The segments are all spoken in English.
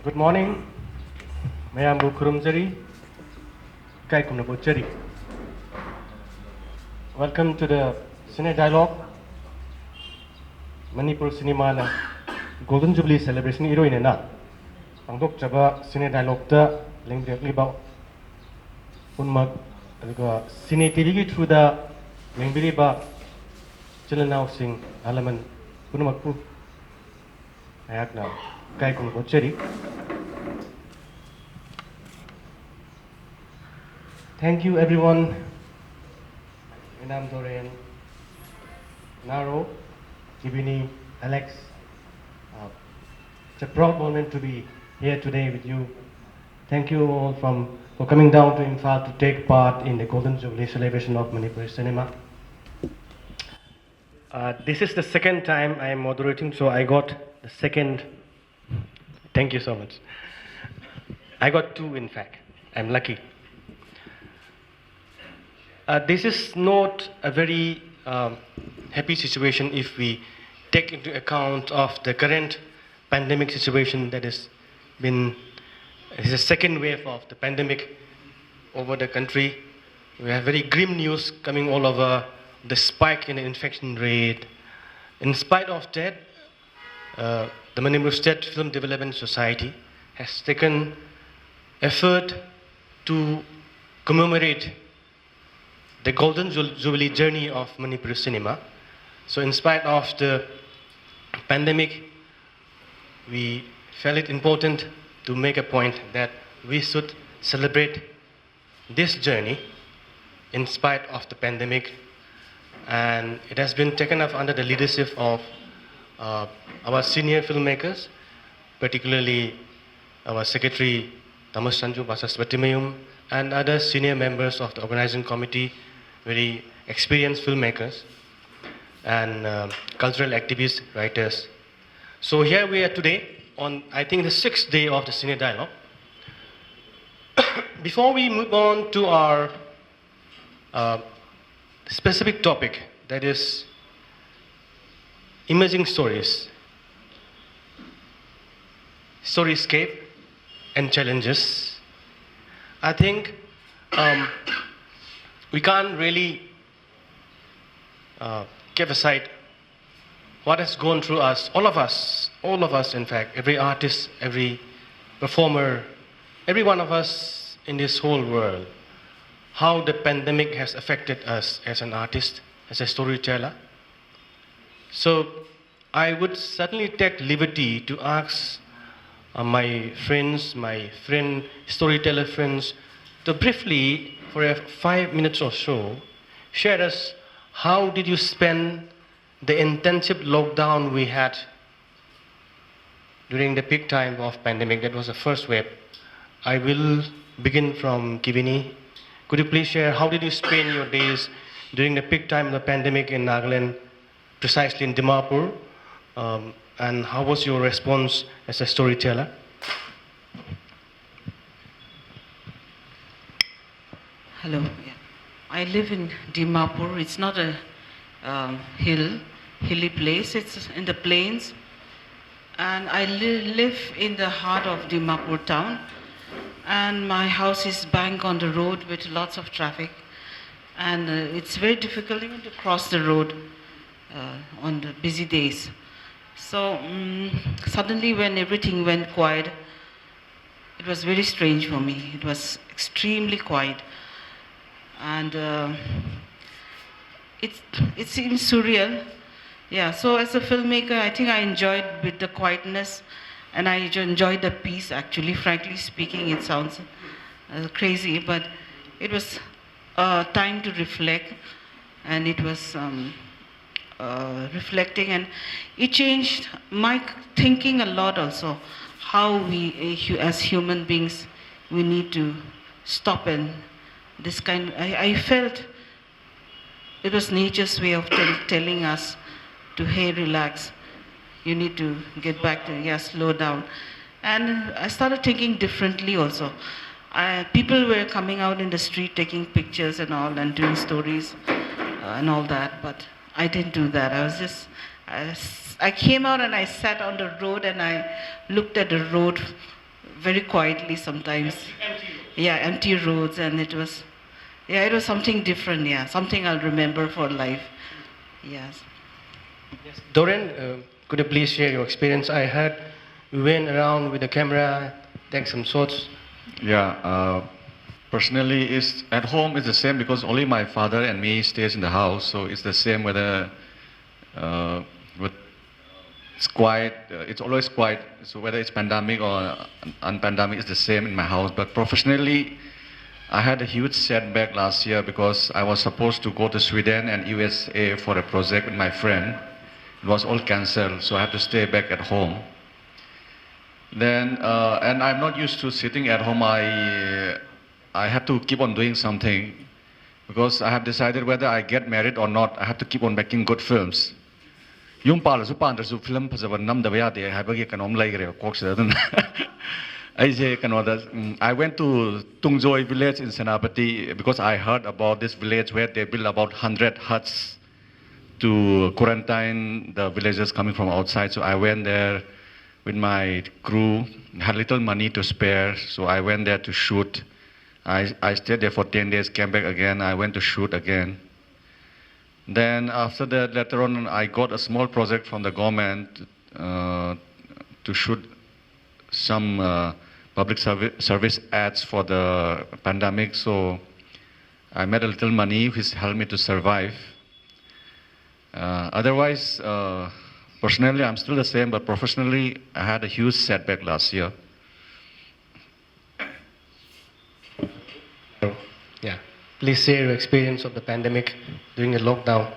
Good morning. Mayambu Kurumjari, Kai Kumnabuchari. Welcome to the Cine Dialogue, Manipur Cinema na Golden Jubilee Celebration Iroine na. Pangdok Jaba Cine Dialogue ta lengdek libaw. Unmag aduga Cine TV gi through the lengbili ba Chilanao Sing Alaman Kunumagpu ayak na Kai Kumnabuchari. Thank you everyone. Inam Dorian, Naro, Kibini, Alex. It's a proud moment to be here today with you. Thank you all for coming down to Imphal to take part in the Golden Jubilee celebration of Manipuri cinema. This is the second time I am moderating, so I got the second. Thank you so much. I got two, in fact. I'm lucky. This is not a very happy situation if we take into account of the current pandemic situation that has been, it is a second wave of the pandemic over the country. We have very grim news coming all over, the spike in the infection rate. In spite of that, the Manipur State Film Development Society has taken effort to commemorate the Golden Jubilee journey of Manipur cinema. So in spite of the pandemic, we felt it important to make a point that we should celebrate this journey in spite of the pandemic. And it has been taken up under the leadership of our senior filmmakers, particularly our secretary, Thomas Sanju Basaswatimayum, and other senior members of the organizing committee, very experienced filmmakers and cultural activists, writers. So here we are today on, I think, the 6th day of the Cine Dialogue. Before we move on to our specific topic, that is emerging stories, storyscape and challenges, I think we can't really keep aside what has gone through us, all of us in fact, every artist, every performer, every one of us in this whole world, how the pandemic has affected us as an artist, as a storyteller. So I would certainly take liberty to ask my storyteller friends, to briefly, for 5 minutes or so, share us how did you spend the intensive lockdown we had during the peak time of pandemic. That was the first wave. I will begin from Kibini. Could you please share how did you spend your days during the peak time of the pandemic in Nagaland, precisely in Dimapur, and how was your response as a storyteller? Hello. Yeah. I live in Dimapur. It's not a hilly place. It's in the plains. And I live in the heart of Dimapur town. And my house is bang on the road with lots of traffic. And it's very difficult even to cross the road on the busy days. So suddenly when everything went quiet, it was very strange for me. It was extremely quiet. And it seems surreal. Yeah, so as a filmmaker, I think I enjoyed with the quietness, and I enjoyed the peace, actually. Frankly speaking, it sounds crazy, but it was time to reflect, and it was reflecting, and it changed my thinking a lot also, how we, as human beings, we need to stop and this kind. I felt it was nature's way of telling us to, hey, relax, you need to get back to, slow down. And I started thinking differently also. People were coming out in the street taking pictures and all and doing stories and all that, but I didn't do that. I came out and I sat on the road and I looked at the road very quietly sometimes. Yeah, empty roads, and it was something different. Yeah, something I'll remember for life. Yes. Yes. Doran, could you please share your experience? I heard you went around with the camera, take some shots. Yeah, personally, is at home is the same because only my father and me stays in the house, so it's the same whether with it's quiet. It's always quiet. So whether it's pandemic or unpandemic, it's the same in my house. But professionally, I had a huge setback last year because I was supposed to go to Sweden and USA for a project with my friend. It was all cancelled, so I had to stay back at home. Then, and I'm not used to sitting at home. I have to keep on doing something because I have decided whether I get married or not. I have to keep on making good films. Yung pala su pandar su film pasaban nam da baya de habagi kanom lai gre kok sa dun. I went to Tungjoy village in Senapati because I heard about this village where they built about 100 huts to quarantine the villagers coming from outside. So I went there with my crew, had little money to spare, so I went there to shoot. I stayed there for 10 days, came back again, I went to shoot again. Then after that, later on, I got a small project from the government to shoot some public service ads for the pandemic, so I made a little money which helped me to survive. Otherwise, personally, I'm still the same, but professionally, I had a huge setback last year. Yeah. Please share your experience of the pandemic during the lockdown.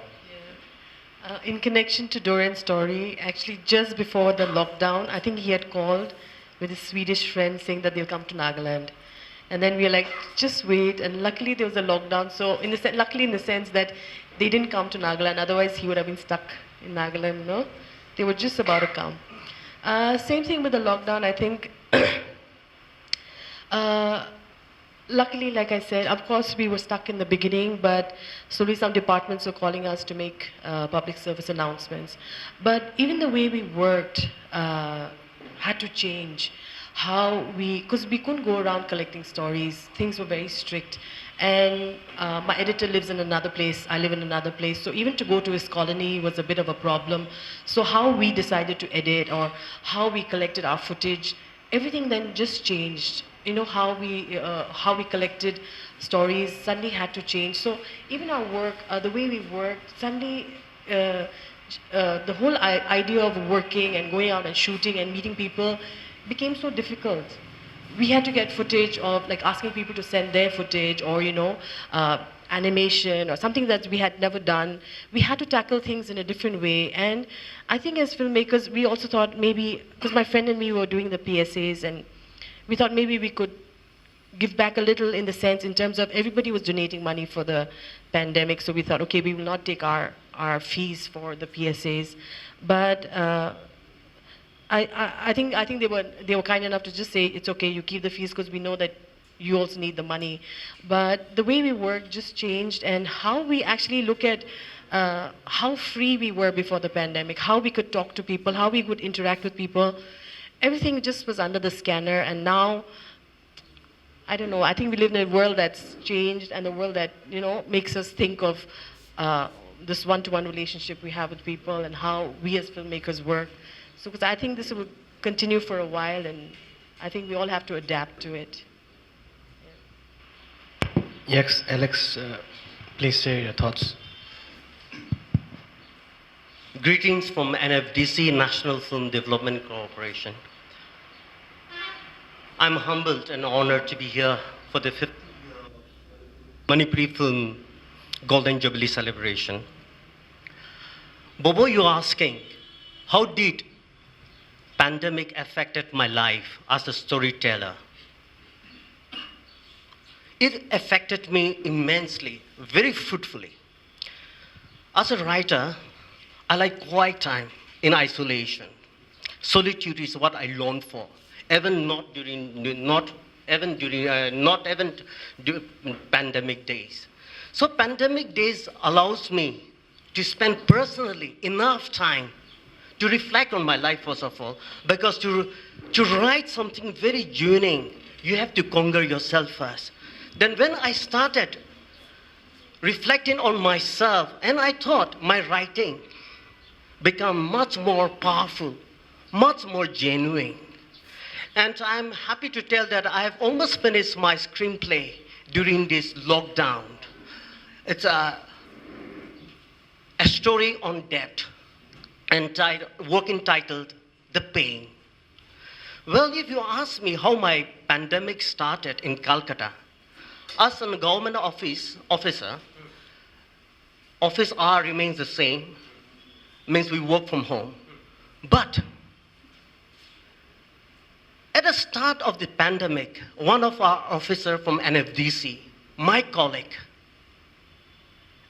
In connection to Doran's story, actually just before the lockdown, I think he had called with his Swedish friend saying that they'll come to Nagaland. And then we were like, just wait. And luckily there was a lockdown. So luckily in the sense that they didn't come to Nagaland. Otherwise he would have been stuck in Nagaland, no? They were just about to come. Same thing with the lockdown, I think. Luckily, like I said, of course we were stuck in the beginning, but slowly some departments were calling us to make public service announcements. But even the way we worked had to change. Because we couldn't go around collecting stories, things were very strict. And my editor lives in another place, I live in another place, so even to go to his colony was a bit of a problem. So how we decided to edit or how we collected our footage, everything then just changed. You know, how we collected stories suddenly had to change. So even our work, the way we worked, suddenly the whole idea of working and going out and shooting and meeting people became so difficult. We had to get footage of, like, asking people to send their footage or, you know, animation or something that we had never done. We had to tackle things in a different way. And I think as filmmakers, we also thought maybe, because my friend and me were doing the PSAs, and we thought maybe we could give back a little in the sense, in terms of everybody was donating money for the pandemic. So we thought, okay, we will not take our fees for the PSAs. But I think they were kind enough to just say, it's okay, you keep the fees because we know that you also need the money. But the way we work just changed, and how we actually look at how free we were before the pandemic, how we could talk to people, how we could interact with people. Everything just was under the scanner, and now, I don't know, I think we live in a world that's changed, and a world that, you know, makes us think of this one-to-one relationship we have with people and how we as filmmakers work. So, because I think this will continue for a while, and I think we all have to adapt to it. Yes, Alex, please share your thoughts. Greetings from NFDC, National Film Development Corporation. I'm humbled and honored to be here for the 5th Manipuri Film Golden Jubilee celebration. Bobo, you're asking, how did pandemic affected my life as a storyteller? It affected me immensely, very fruitfully. As a writer, I like quiet time in isolation. Solitude is what I long for, even during pandemic days. So pandemic days allows me to spend personally enough time to reflect on my life, first of all, because to write something very genuine, you have to conquer yourself first. Then when I started reflecting on myself, and I thought my writing become much more powerful, much more genuine. And I'm happy to tell that I have almost finished my screenplay during this lockdown. It's a story on death, and work entitled The Pain. Well, if you ask me how my pandemic started in Calcutta, as a government officer, office hour remains the same, means we work from home. But at the start of the pandemic, one of our officers from NFDC, my colleague,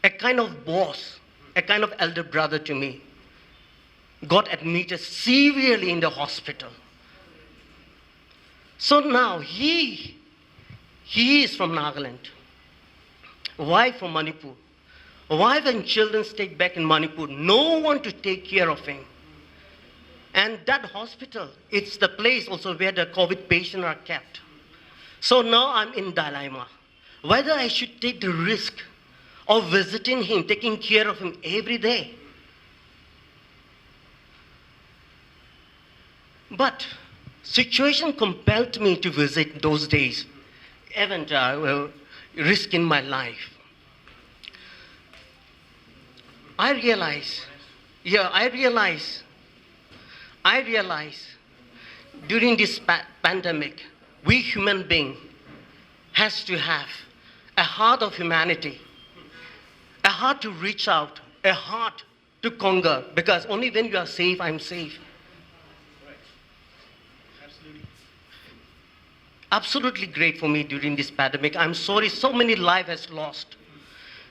a kind of boss, a kind of elder brother to me, got admitted severely in the hospital. So now he is from Nagaland, wife from Manipur. Wife and children stayed back in Manipur, no one to take care of him. And that hospital, it's the place also where the COVID patients are kept. So now I'm in dilemma, whether I should take the risk of visiting him, taking care of him every day. But situation compelled me to visit those days, even risking my life. I realize during this pandemic, we human beings has to have a heart of humanity, a heart to reach out, a heart to conquer, because only when you are safe, I'm safe. Absolutely great for me during this pandemic. I'm sorry, so many lives has lost.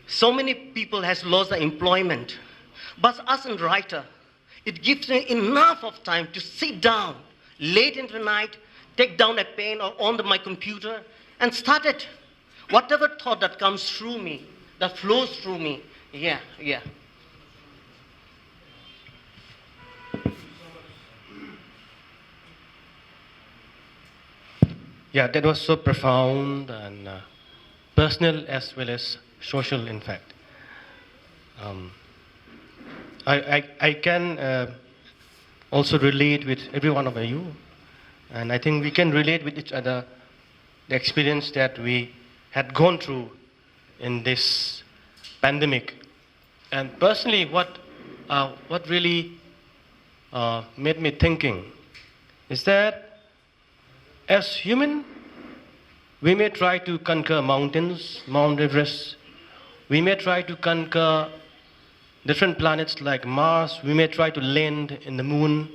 So many people has lost their employment. But as a writer, it gives me enough of time to sit down late into the night, take down a pen or on my computer, and start it. Whatever thought that comes through me, that flows through me, yeah. Yeah, that was so profound and personal as well as social, in fact. I can also relate with every one of you, and I think we can relate with each other the experience that we had gone through in this pandemic. And personally, what really made me thinking is that as human, we may try to conquer mountains, Mount Everest. We may try to conquer different planets like Mars. We may try to land in the moon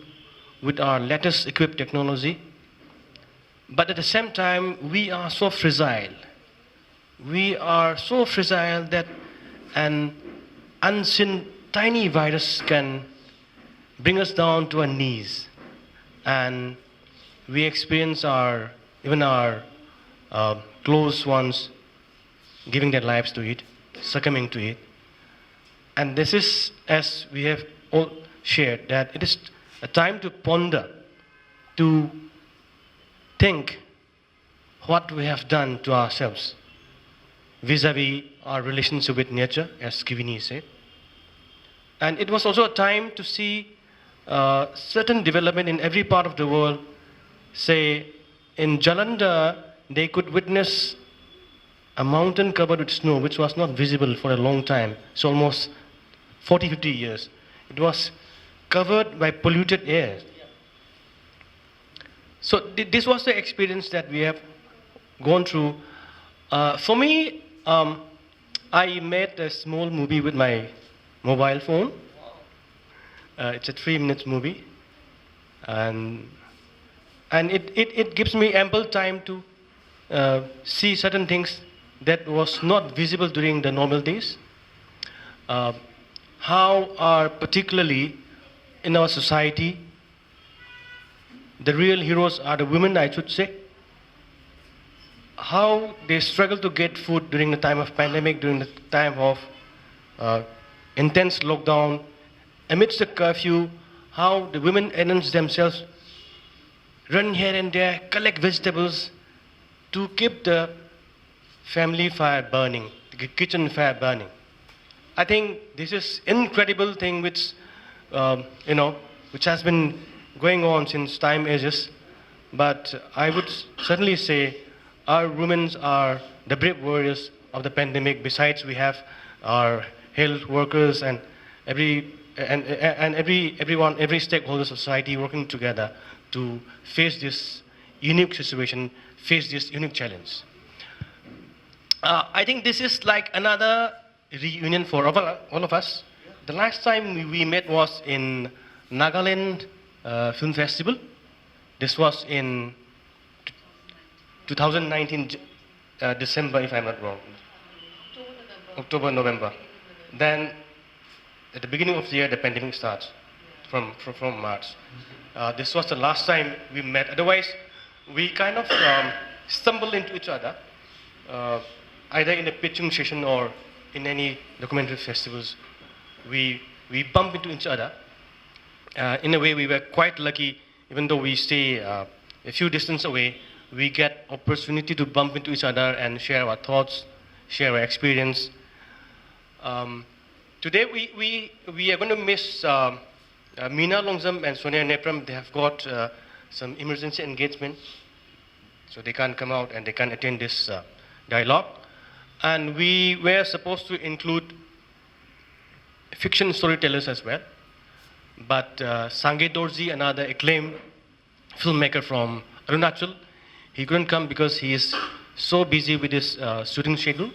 with our latest equipped technology. But at the same time, we are so fragile. We are so fragile that an unseen tiny virus can bring us down to our knees. And we experience even our close ones giving their lives to it, succumbing to it. And this is, as we have all shared, that it is a time to ponder, to think what we have done to ourselves vis-a-vis our relationship with nature, as Kivini said. And it was also a time to see certain development in every part of the world. Say, in Jalandhar, they could witness a mountain covered with snow, which was not visible for a long time. It's almost 40, 50 years. It was covered by polluted air. So this was the experience that we have gone through. For me, I made a small movie with my mobile phone. It's a 3-minute movie. And it gives me ample time to see certain things that was not visible during the normal days. How are, particularly in our society, the real heroes are the women, I should say. How they struggle to get food during the time of pandemic, during the time of intense lockdown, amidst the curfew, how the women arrange themselves, run here and there, collect vegetables to keep the family fire burning, the kitchen fire burning. I think this is incredible thing which, which has been going on since time ages. But I would certainly say our women are the brave warriors of the pandemic. Besides, we have our health workers and every stakeholder society working together to face this unique situation, face this unique challenge. I think this is like another reunion for all of us. The last time we met was in Nagaland Film Festival. This was in 2019 December, if I'm not wrong. October, November. Then, at the beginning of the year, the pandemic starts from March. This was the last time we met. Otherwise, we kind of stumbled into each other, either in a pitching session or in any documentary festivals. We bump into each other. In a way, we were quite lucky, even though we stay a few distance away, we get opportunity to bump into each other and share our thoughts, share our experience. Today, we are going to miss Meena Longzam and Sonia Nepram. They have got some emergency engagement, so they can't come out and they can't attend this dialogue. And we were supposed to include fiction storytellers as well. But Sange Dorji, another acclaimed filmmaker from Arunachal, he couldn't come because he is so busy with his shooting schedule.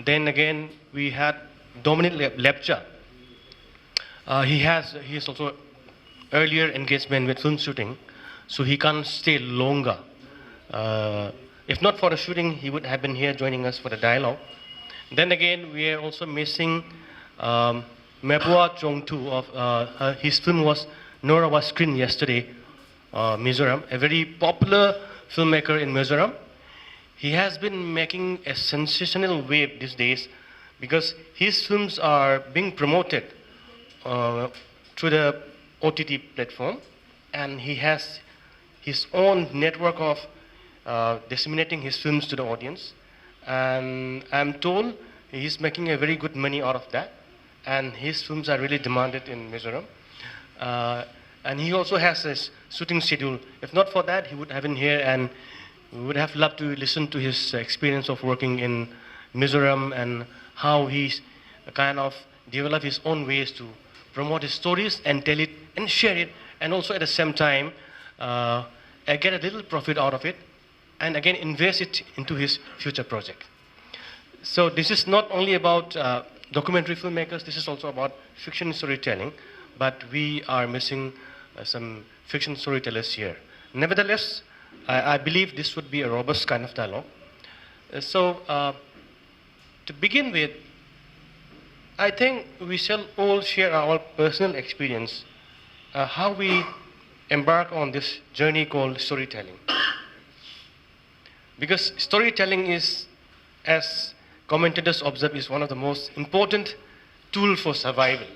Then again, we had Dominic Lepcha. He has also earlier engagement with film shooting, so he can't stay longer. If not for the shooting, he would have been here joining us for the dialogue. Then again, we are also missing Mapua Chongtu. His film was Nora was screened yesterday, Mizoram, a very popular filmmaker in Mizoram. He has been making a sensational wave these days because his films are being promoted through the OTT platform, and he has his own network of disseminating his films to the audience. And I'm told he's making a very good money out of that, and his films are really demanded in Mizoram. And he also has a shooting schedule. If not for that, he would have been here, and we would have loved to listen to his experience of working in Mizoram and how he's kind of developed his own ways to promote his stories and tell it and share it, and also at the same time get a little profit out of it, and again invest it into his future project. So this is not only about documentary filmmakers, this is also about fiction storytelling, but we are missing some fiction storytellers here. Nevertheless, I believe this would be a robust kind of dialogue. To begin with, I think we shall all share our personal experience, how we embark on this journey called storytelling. Because storytelling is, as commentators observe, is one of the most important tools for survival.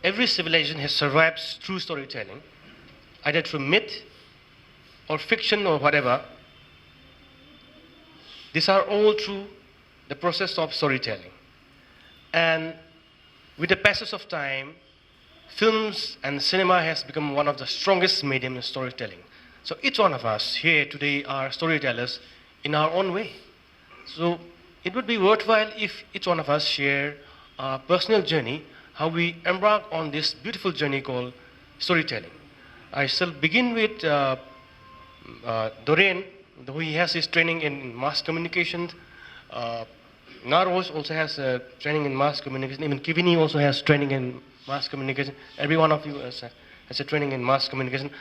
Every civilization has survived through storytelling, either through myth or fiction or whatever. These are all through the process of storytelling. And with the passage of time, films and cinema has become one of the strongest medium in storytelling. So each one of us here today are storytellers in our own way. So it would be worthwhile if each one of us share our personal journey, how we embark on this beautiful journey called storytelling. I shall begin with Doreen, though he has his training in mass communication. Naroj also has training in mass communication. Even Kivini also has training in mass communication. Every one of you has a training in mass communication.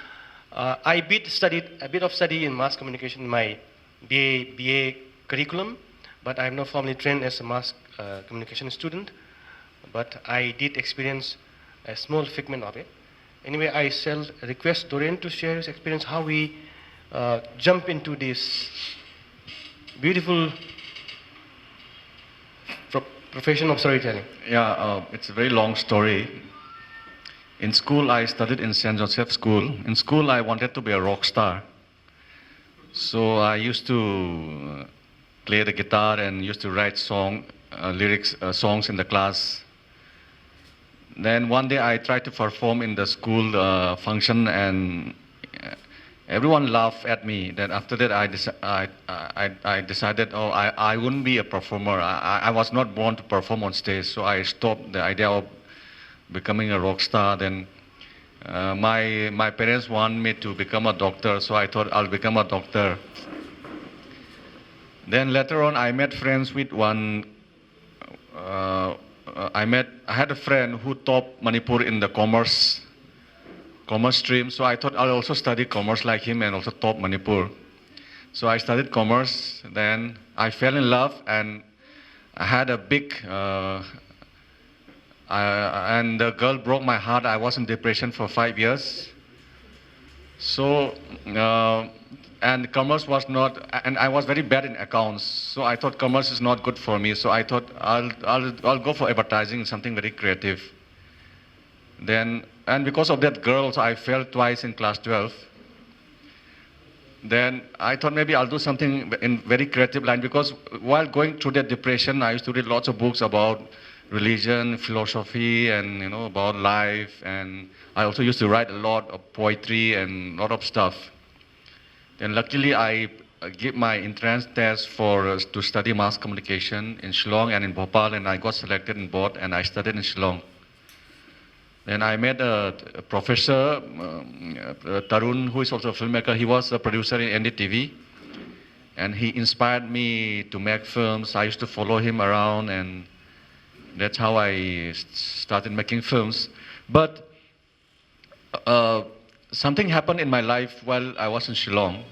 I studied a bit of study in mass communication in my BA curriculum, but I am not formally trained as a mass communication student. But I did experience a small figment of it. Anyway, I shall request Doreen to share his experience, how we jump into this beautiful profession of storytelling. Yeah, it's a very long story. In school, I studied in St. Joseph School. In school, I wanted to be a rock star. So I used to play the guitar and used to write songs in the class. Then one day I tried to perform in the school function, and everyone laughed at me. Then after that, I decided, oh, I wouldn't be a performer. I was not born to perform on stage, so I stopped the idea of becoming a rock star. Then my parents want me to become a doctor, so I thought I'll become a doctor. Then later on, I met friends with one. I had a friend who taught Manipur in the commerce stream, so I thought I'll also study commerce like him and also taught Manipur. So I studied commerce. Then I fell in love, and I had a big. And the girl broke my heart. I was in depression for 5 years. So, and commerce was not, and I was very bad in accounts. So I thought commerce is not good for me. So I thought I'll go for advertising, something very creative. Then, and because of that girl, so I failed twice in class 12. Then I thought maybe I'll do something in very creative line, because while going through that depression, I used to read lots of books about religion, philosophy, and about life, and I also used to write a lot of poetry and a lot of stuff. Then luckily I gave my entrance test to study mass communication in Shillong and in Bhopal, and I got selected in both, and I studied in Shillong. Then I met a professor, Tarun, who is also a filmmaker. He was a producer in NDTV, and he inspired me to make films. I used to follow him around, and that's how I started making films. But something happened in my life while I was in Shillong.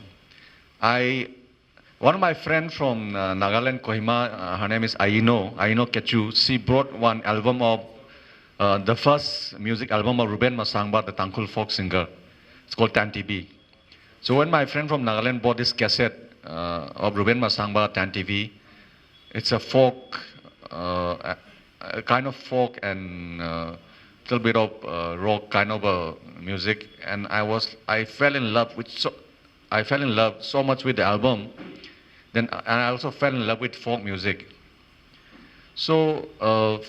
One of my friends from Nagaland, Kohima, her name is Aino Kechu. She brought one album of the first music album of Ruben Masangba, the Tangkhul folk singer. It's called Tan TV. So when my friend from Nagaland bought this cassette of Ruben Masangba, Tan TV, it's a folk, a kind of folk and a little bit of rock kind of music, and I fell in love so much with the album. Then and I also fell in love with folk music. So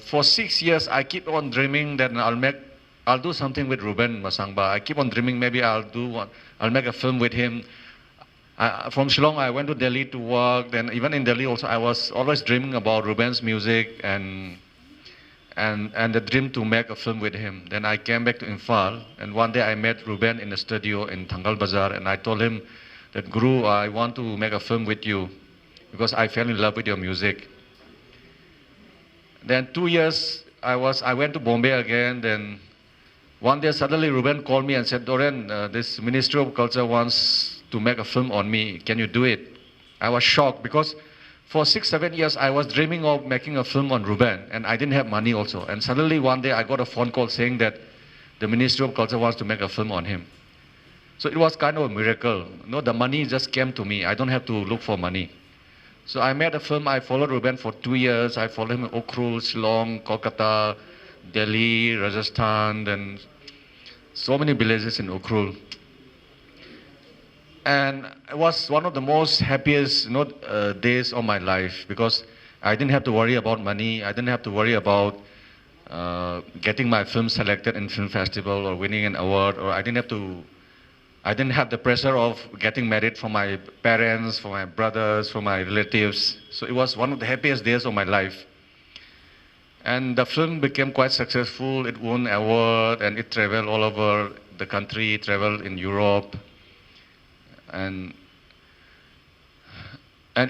for 6 years, I keep on dreaming that I'll do something with Ruben Masangba. I keep on dreaming maybe I'll make a film with him. From Shillong, I went to Delhi to work. Then even in Delhi also, I was always dreaming about Ruben's music and the dream to make a film with him. Then I came back to Imphal, and one day I met Ruben in the studio in Thangal Bazaar, and I told him that, Guru, I want to make a film with you because I fell in love with your music. Then 2 years, I went to Bombay again. Then one day suddenly Ruben called me and said, Doren, this Ministry of Culture wants to make a film on me. Can you do it? I was shocked because for 6-7 years, I was dreaming of making a film on Ruben, and I didn't have money also. And suddenly one day I got a phone call saying that the Ministry of Culture wants to make a film on him. So it was kind of a miracle. The money just came to me. I don't have to look for money. So I made a film. I followed Ruben for 2 years. I followed him in Ukhrul, Shillong, Kolkata, Delhi, Rajasthan, and so many villages in Ukhrul. And it was one of the most happiest days of my life because I didn't have to worry about money. I didn't have to worry about getting my film selected in film festival or winning an award, or I didn't have the pressure of getting married from my parents, from my brothers, from my relatives. So it was one of the happiest days of my life. And the film became quite successful. It won an award, and it traveled all over the country. It traveled in Europe. And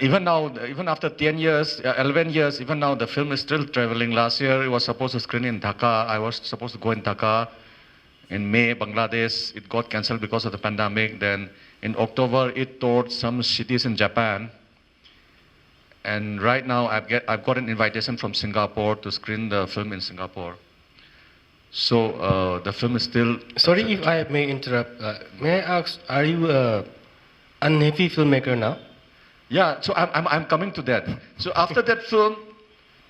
even now, even after 10 years, 11 years, even now the film is still traveling. Last year it was supposed to screen in Dhaka. I was supposed to go in Dhaka in May, Bangladesh. It got cancelled because of the pandemic. Then in October it toured some cities in Japan. And right now I've got an invitation from Singapore to screen the film in Singapore. So the film is still... Sorry if I may interrupt. May I ask, are you an unhappy filmmaker now? Yeah, so I'm coming to that. So after that film,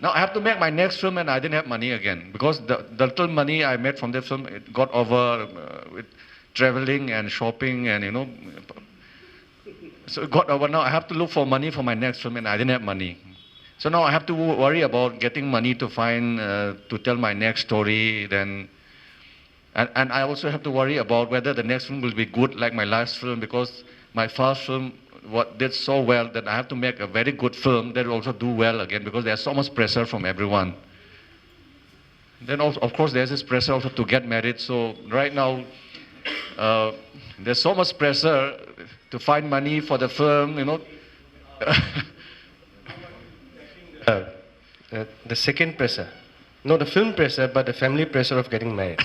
Now I have to make my next film and I didn't have money again because the little money I made from that film, it got over with traveling and shopping and, so it got over. Now I have to look for money for my next film and I didn't have money. So now I have to worry about getting money to find, to tell my next story. Then, and I also have to worry about whether the next film will be good like my last film, because my first film did so well that I have to make a very good film that will also do well again, because there's so much pressure from everyone. Then also, of course, there's this pressure also to get married. So right now, there's so much pressure to find money for the film, The second pressure, not the film pressure, but the family pressure of getting married.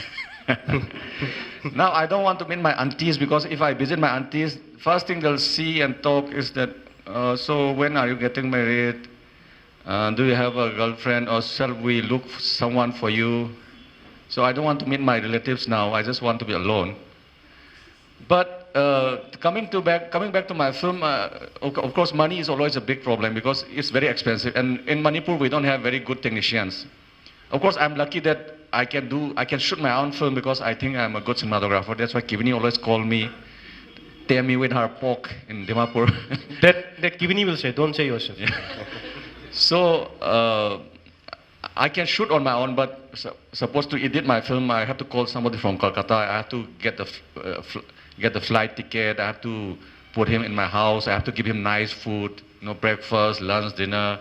Now I don't want to meet my aunties, because if I visit my aunties, first thing they'll see and talk is that, so when are you getting married? Do you have a girlfriend, or shall we look for someone for you? So I don't want to meet my relatives now. I just want to be alone. But coming back to my film, of course, money is always a big problem because it's very expensive. And in Manipur, we don't have very good technicians. Of course, I'm lucky that I can shoot my own film because I think I'm a good cinematographer. That's why Kivini always call me, tear me with her pork in Dimapur. that Kivini will say, don't say yourself. So I can shoot on my own, but suppose to edit my film, I have to call somebody from Kolkata. I have to get the flight ticket. I have to put him in my house. I have to give him nice food, breakfast, lunch, dinner.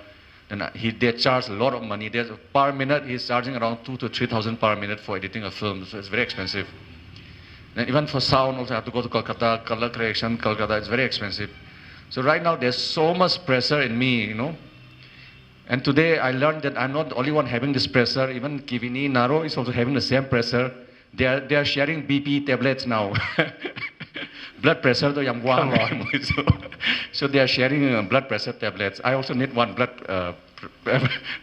And they charge a lot of money. Per minute, he's charging around 2,000 to 3,000 per minute for editing a film. So it's very expensive. And even for sound, also I have to go to Kolkata, color correction, Kolkata. It's very expensive. So right now, there's so much pressure in me, And today, I learned that I'm not the only one having this pressure. Even Kivini, Naro is also having the same pressure. They are sharing BP tablets now. Blood pressure, so they are sharing blood pressure tablets. I also need one blood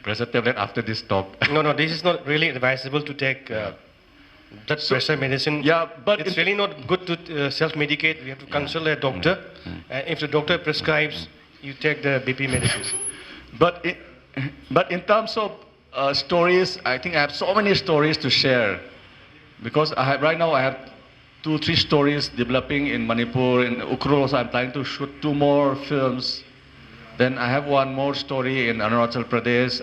pressure tablet after this talk. No, this is not really advisable to take blood pressure medicine. Yeah, but it's really not good to self-medicate. We have to consult a doctor. If the doctor prescribes, you take the BP medicines. But in terms of stories, I think I have so many stories to share. Because right now I have 2-3 stories developing in Manipur. In Ukhrul also I'm planning to shoot 2 more films. Then I have 1 more story in Arunachal Pradesh.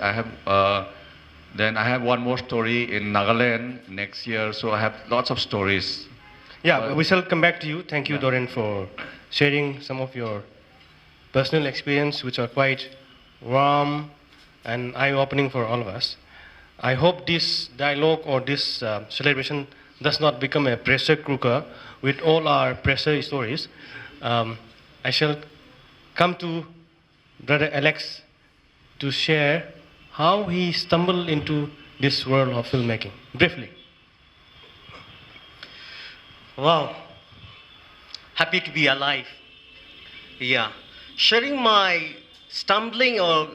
Then I have 1 more story in Nagaland next year. So I have lots of stories. Yeah, we shall come back to you. Thank you, Doren, for sharing some of your personal experience, which are quite warm and eye-opening for all of us. I hope this dialogue or this celebration does not become a pressure cooker with all our pressure stories. I shall come to Brother Alex to share how he stumbled into this world of filmmaking. Briefly. Wow. Happy to be alive. Yeah. Sharing my stumbling or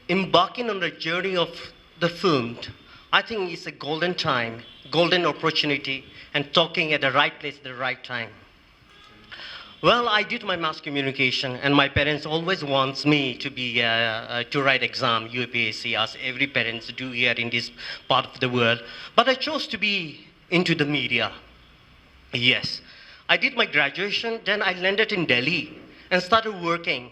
embarking on the journey of the film, I think it's a golden time, golden opportunity, and talking at the right place at the right time. Well, I did my mass communication, and my parents always wants me to be to write exam, UPSC, as every parents do here in this part of the world. But I chose to be into the media. Yes, I did my graduation, then I landed in Delhi and started working.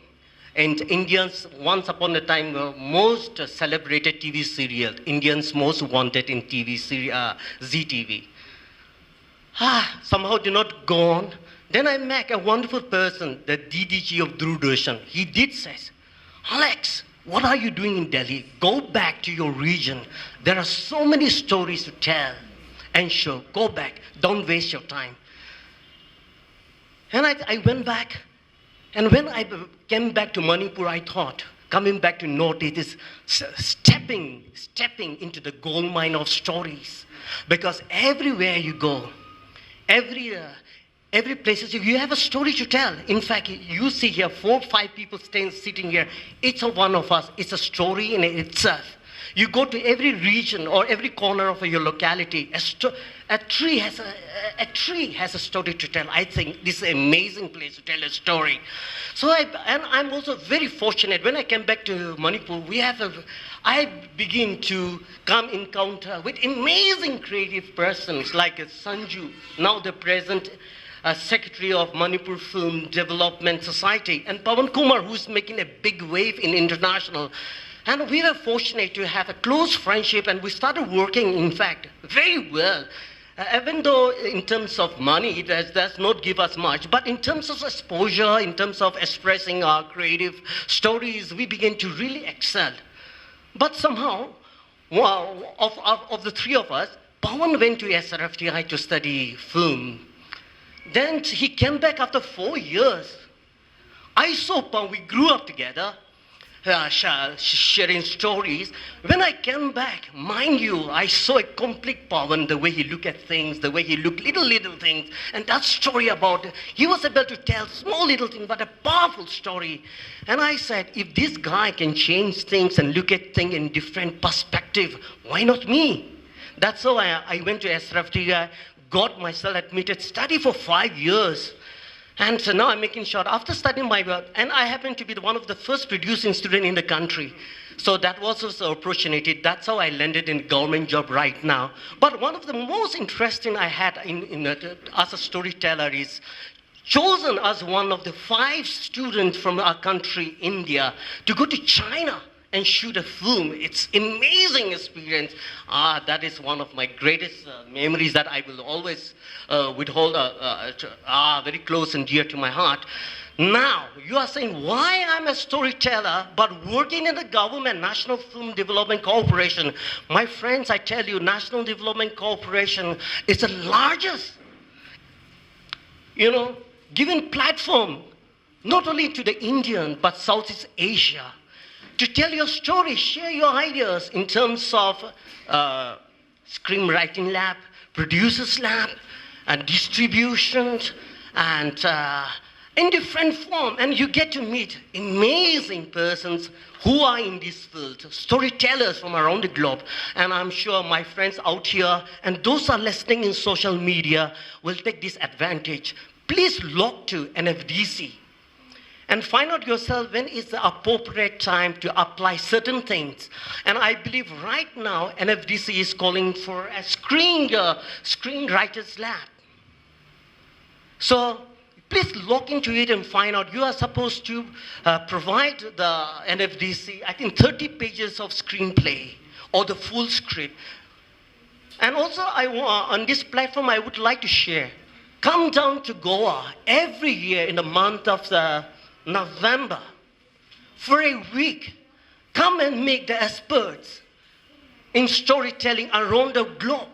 And Indians, once upon a time, most celebrated TV serial, Indians most wanted in TV serial, ZTV. Somehow did not go on. Then I met a wonderful person, the DDG of Doordarshan. He did say, Alex, what are you doing in Delhi? Go back to your region. There are so many stories to tell and show. Go back. Don't waste your time. And I went back. And when I came back to Manipur, I thought, coming back to Northeast is stepping into the gold mine of stories. Because everywhere you go, every place you have a story to tell. In fact, you see here 4 or 5 people sitting here. Each of one of us is a story in itself. You go to every region or every corner of your locality, a tree has a story to tell. I think this is an amazing place to tell a story. So I'm also very fortunate. When I came back to Manipur, I begin to come encounter with amazing creative persons like Sanju, now the present Secretary of Manipur Film Development Society, and Pawan Kumar, who's making a big wave in international. And we were fortunate to have a close friendship, and we started working, in fact, very well. Even though in terms of money, it does not give us much, but in terms of exposure, in terms of expressing our creative stories, we began to really excel. But somehow, of the three of us, Pawan went to SRFTI to study film. Then he came back after 4 years. I saw Pawan, we grew up together, sharing stories. When I came back, mind you, I saw a complete Pawan, the way he looked at things, the way he looked little things, and that story about, he was able to tell small little things, but a powerful story. And I said, if this guy can change things and look at things in different perspective, why not me? That's how I went to SRFTI, got myself admitted, studied for 5 years. And so now I'm making sure, after studying my work, and I happen to be one of the first producing students in the country. So that was also an opportunity. That's how I landed in a government job right now. But one of the most interesting I had as a storyteller is chosen as one of the 5 students from our country, India, to go to China and shoot a film. It's amazing experience. That is one of my greatest memories that I will always withhold very close and dear to my heart. Now, you are saying why I'm a storyteller, but working in the government, National Film Development Corporation. My friends, I tell you, National Development Corporation is the largest, given platform, not only to the Indian, but Southeast Asia, to tell your story, share your ideas in terms of screenwriting lab, producers lab, and distributions, and in different form. And you get to meet amazing persons who are in this field, storytellers from around the globe. And I'm sure my friends out here and those are listening in social media will take this advantage. Please log to NFDC. And find out yourself when is the appropriate time to apply certain things. And I believe right now NFDC is calling for a screenwriters lab. So please log into it and find out. You are supposed to provide the NFDC, I think 30 pages of screenplay or the full script. And also on this platform I would like to share, come down to Goa every year in the month of November for a week. Come and meet the experts in storytelling around the globe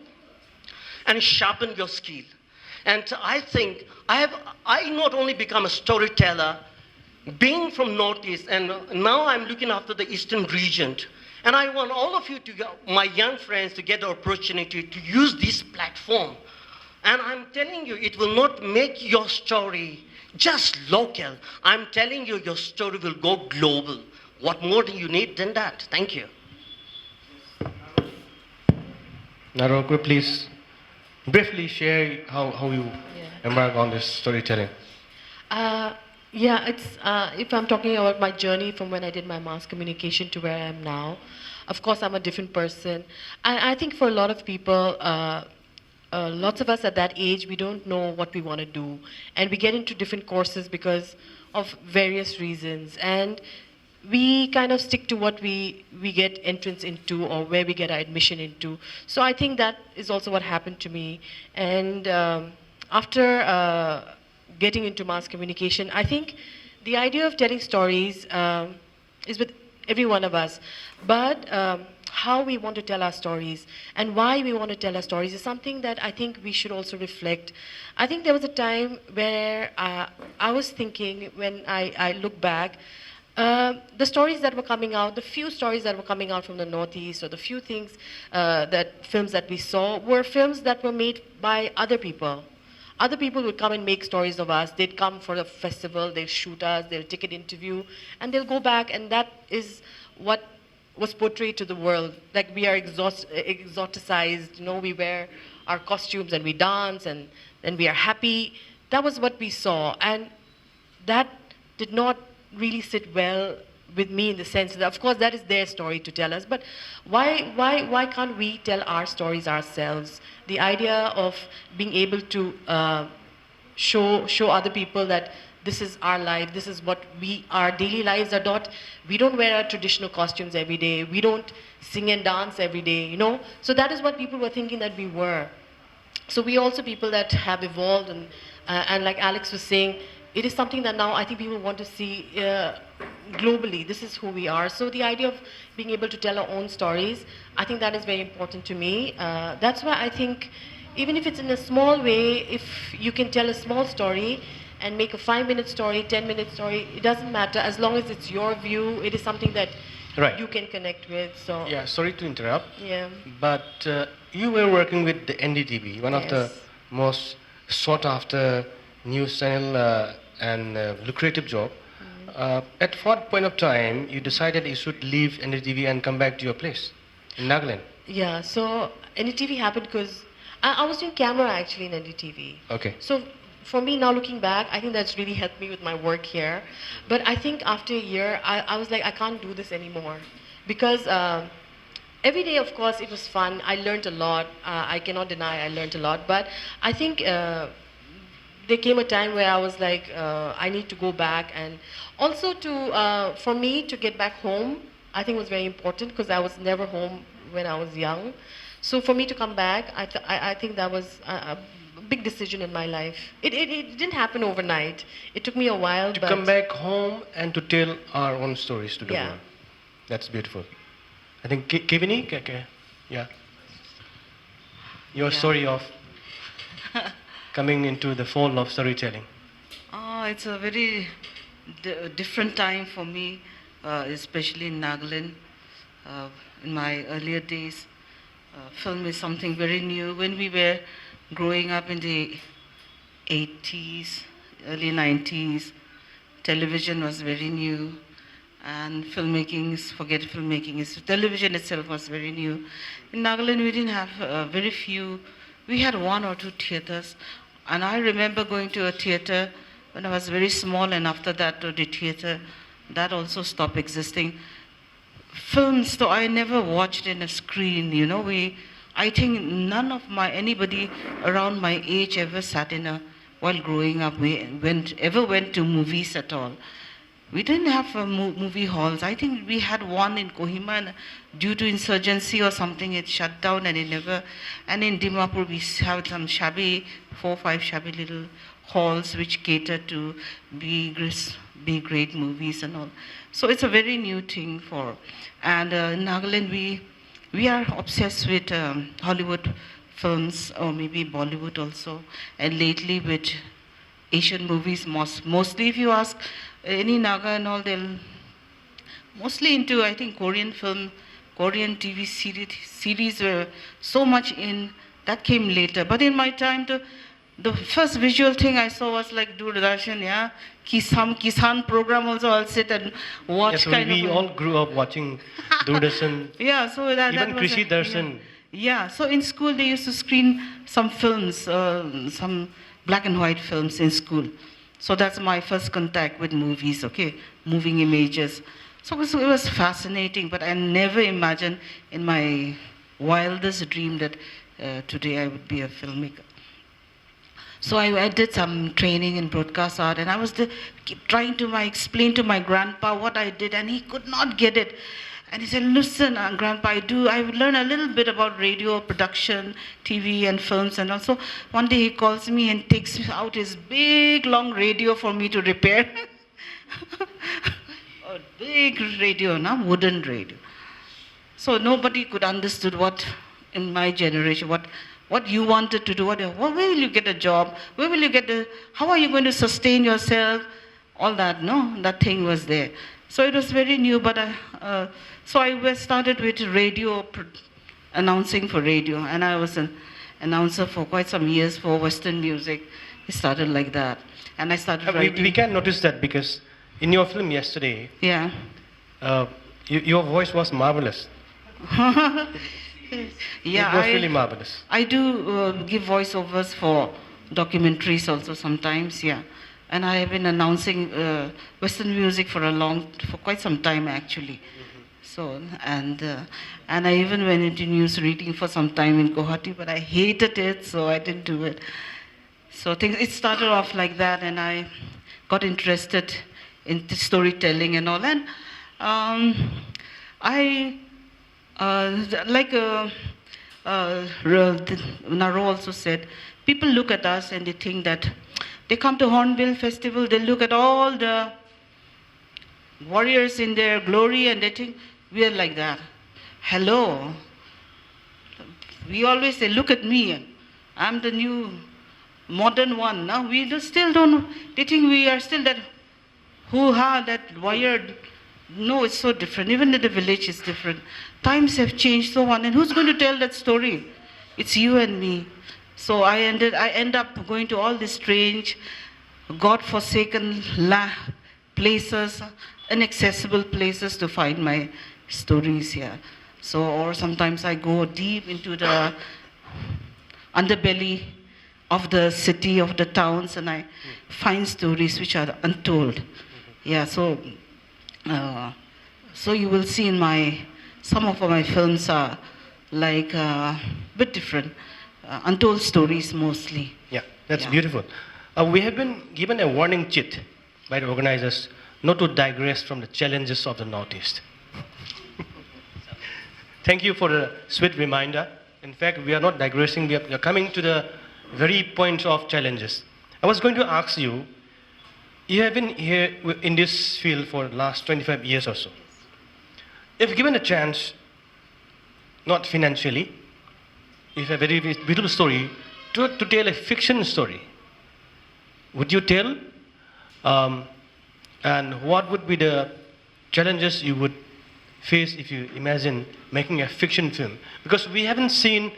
and sharpen your skill. And I think I not only become a storyteller, being from Northeast, and now I'm looking after the Eastern region. And I want all of you my young friends, to get the opportunity to use this platform. And I'm telling you, it will not make your story just local. I'm telling you, your story will go global. What more do you need than that? Thank you. Naro, could you please briefly share how you embark on this storytelling? It's if I'm talking about my journey from when I did my mass communication to where I am now, of course I'm a different person. I think for a lot of people, lots of us at that age, we don't know what we want to do. And we get into different courses because of various reasons. And we kind of stick to what we get entrance into or where we get our admission into. So I think that is also what happened to me. And after getting into mass communication, I think the idea of telling stories is with every one of us. But how we want to tell our stories and why we want to tell our stories is something that I think we should also reflect. I think there was a time where I was thinking, when I look back, the stories that were coming out, the few stories that were coming out from the Northeast, or the few things, films that we saw, were films that were made by other people. Other people would come and make stories of us. They'd come for a festival, they'll shoot us, they'll take an interview, and they'll go back, and that is what was portrayed to the world. Like we are exoticized, we wear our costumes and we dance and then we are happy. That was what we saw. And that did not really sit well with me in the sense that, of course, that is their story to tell us, but why can't we tell our stories ourselves? The idea of being able to show other people that this is our life, this is what our daily lives are not. We don't wear our traditional costumes every day. We don't sing and dance every day, So that is what people were thinking that we were. So we also people that have evolved, and like Alex was saying, it is something that now I think people want to see globally. This is who we are. So the idea of being able to tell our own stories, I think that is very important to me. That's why I think even if it's in a small way, if you can tell a small story and make a 5-minute story, 10-minute story, it doesn't matter. As long as it's your view, it is something that Right. you can connect with. So Yeah, sorry to interrupt, yeah. but you were working with the NDTV, one of the Yes. most sought after news channel and lucrative job. At what point of time you decided you should leave NDTV and come back to your place in Nagaland? Yeah, so NDTV happened because I was doing camera actually in NDTV. Okay. So for me now looking back, I think that's really helped me with my work here. But I think after a year, I was like, I can't do this anymore. Because every day, of course, it was fun. I learned a lot. I cannot deny I learned a lot. But I think there came a time where I was like, I need to go back. And also for me to get back home, I think was very important because I was never home when I was young. So for me to come back, I think that was a big decision in my life. It didn't happen overnight. It took me a while. To but come back home and to tell our own stories to the Yeah. world. That's beautiful. I think Kevini, yeah. Your Yeah. story of coming into the fold of storytelling. Oh, it's a very different time for me, especially in Nagaland. In my earlier days, film is something very new. When we were growing up in the 80s, early 90s, television was very new, and television itself was very new. In Nagaland, we didn't have very few. We had 1 or 2 theaters, and I remember going to a theater when I was very small, and after that to the theater, that also stopped existing. Films, though, I never watched in a screen, I think none of anybody around my age ever sat while growing up, ever went to movies at all. We didn't have movie halls. I think we had one in Kohima, and due to insurgency or something, it shut down and and in Dimapur we have some 4 or 5 shabby little halls which cater to B-grade movies and all. So it's a very new thing and in Nagaland we are obsessed with Hollywood films, or maybe Bollywood also, and lately with Asian movies. Mostly if you ask any Naga and all, they'll mostly into, I think, Korean film, Korean TV series were so much in, that came later. But in my time, the first visual thing I saw was like Doordarshan, yeah, Kisan program also. I'll sit and watch Yes, we all grew up watching Doordarshan, Yeah, so that even was Krishi Darshan. Yeah, so in school they used to screen some films, some black and white films in school. So that's my first contact with movies, okay, moving images. So it was fascinating, but I never imagined in my wildest dream that today I would be a filmmaker. So I did some training in broadcast art, and I was keep trying to explain to my grandpa what I did, and he could not get it. And he said, listen, Grandpa, I learned a little bit about radio production, TV and films, and also one day he calls me and takes out his big long radio for me to repair. A big radio, wooden radio. So nobody could understood what, in my generation, what you wanted to do, where will you get a job, where will you how are you going to sustain yourself, all that, that thing was there. So it was very new, but so I started with radio, announcing for radio, and I was an announcer for quite some years for Western music. It started like that, and I started writing. We can notice that because in your film yesterday, Yeah. Your voice was marvelous. Yeah, It was really marvelous. I do give voiceovers for documentaries also sometimes, yeah. And I have been announcing Western music for quite some time actually. So, and I even went into news reading for some time in Guwahati, but I hated it, so I didn't do it. So it started off like that, and I got interested in the storytelling and all. And I, Naro also said, people look at us and they think that they come to Hornbill Festival, they look at all the warriors in their glory and they think we are like that. Hello. We always say, look at me. I'm the new modern one. Now still don't, they think we are still that hoo-ha, that wired. No, it's so different. Even in the village is different. Times have changed so on. And who's going to tell that story? It's you and me. So I end up going to all these strange, God-forsaken places, inaccessible places to find my stories here. So, or sometimes I go deep into the underbelly of the city, of the towns, and I find stories which are untold. Yeah, so you will see in some of my films are like a bit different, untold stories mostly. Yeah, that's Yeah. beautiful. We have been given a warning chit by the organizers not to digress from the challenges of the Northeast. Thank you for the sweet reminder. In fact, we are not digressing, we are coming to the very point of challenges. I was going to ask you, you have been here in this field for the last 25 years or so. If given a chance, not financially, if a very beautiful story, to tell a fiction story, would you tell? And what would be the challenges you would face if you imagine making a fiction film? Because we haven't seen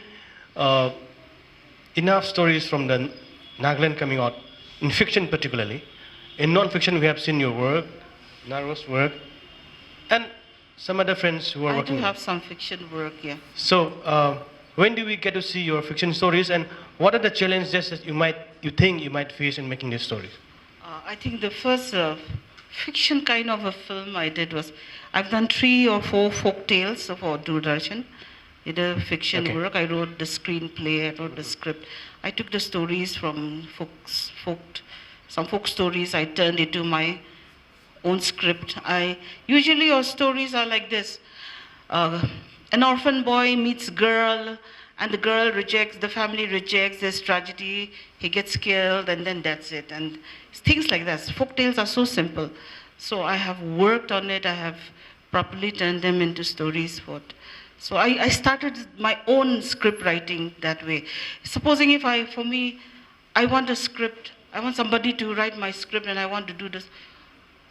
enough stories from the Nagaland coming out, in fiction particularly. In non-fiction, we have seen your work, Naro's work, and some other friends who are I working. do have some fiction work, yeah. So, when do we get to see your fiction stories, and what are the challenges that you think you might face in making these stories? I think the first fiction kind of a film I did was, I've done 3 or 4 folk tales for Doordarshan. Did a fiction Okay. work. I wrote the screenplay, I wrote the script. I took the stories from some folk stories, I turned into my own script. Usually your stories are like this. An orphan boy meets girl, and the girl rejects, the family rejects, there's tragedy, he gets killed, and then that's it. And things like that. Folk tales are so simple. So I have worked on it, I have properly turned them into stories. So I started my own script writing that way. Supposing I want a script, I want somebody to write my script and I want to do this,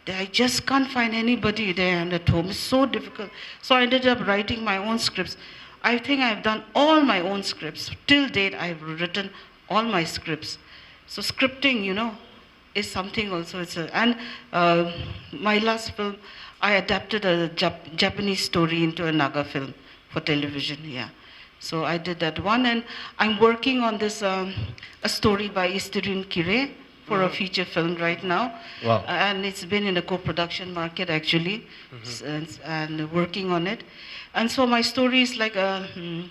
I just can't find anybody there and at home. It's so difficult. So I ended up writing my own scripts. I think I've done all my own scripts. Till date, I've written all my scripts. So scripting, is something also. My last film, I adapted a Japanese story into a Naga film for television, yeah. So I did that one, and I'm working on this, a story by Istirin Kire for a feature film right now. Wow. And it's been in the co-production market actually, and working on it. And so my story is like, I'm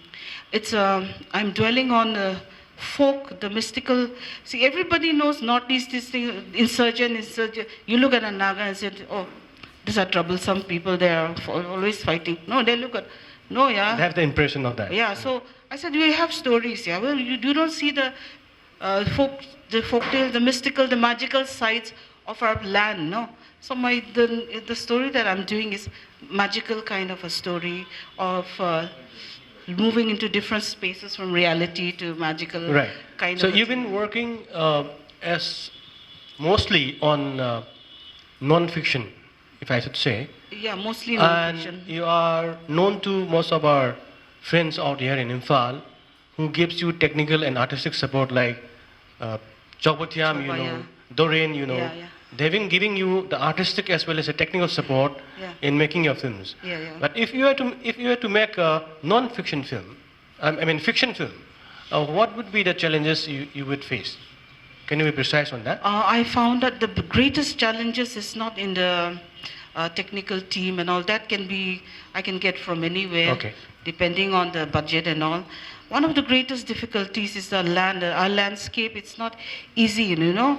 dwelling on folk, the mystical. See, everybody knows Northeast, this thing, insurgent. You look at a Naga and say, oh, these are troublesome people, they are always fighting. No, they look at, no, yeah. I have the impression of that. Yeah, so I said, we have stories, yeah. Well, you do not see the folk tales, the mystical, the magical sides of our land, no? So the story that I'm doing is magical kind of a story of moving into different spaces from reality to magical Right. kind So of. you've been working as mostly on non-fiction, if I should say. Yeah, mostly And non-fiction. you are known to most of our friends out here in Imphal, who gives you technical and artistic support like Chobothiam, Choba, yeah. Doreen, Yeah, yeah. they've been giving you the artistic as well as the technical support Yeah. in making your films. Yeah, yeah. But if you were to make a non-fiction film, I mean fiction film, what would be the challenges you would face? Can you be precise on that? I found that the greatest challenges is not in the technical team and all that I can get from anywhere, Okay. depending on the budget and all. One of the greatest difficulties is the land, our landscape. It's not easy, you know.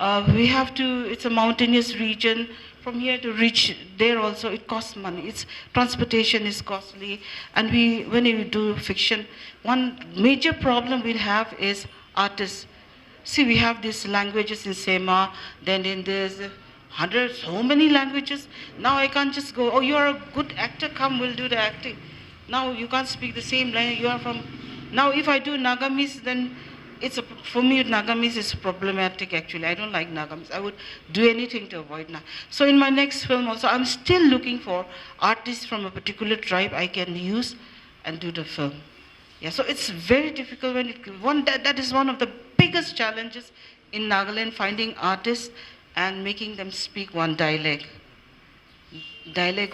It's a mountainous region. From here to reach there also, it costs money. Transportation is costly. And when we do fiction, one major problem we have is artists. See, we have these languages in Sema, then there's hundreds, so many languages. Now I can't just go, oh, you are a good actor, come, we'll do the acting. Now you can't speak the same language, you are from... Now if I do Nagamese, then for me, Nagamese is problematic actually. I don't like Nagamese. I would do anything to avoid Nagamese. So in my next film also, I'm still looking for artists from a particular tribe I can use and do the film. Yeah, so it's very difficult that is one of the biggest challenges in Nagaland, finding artists and making them speak one dialect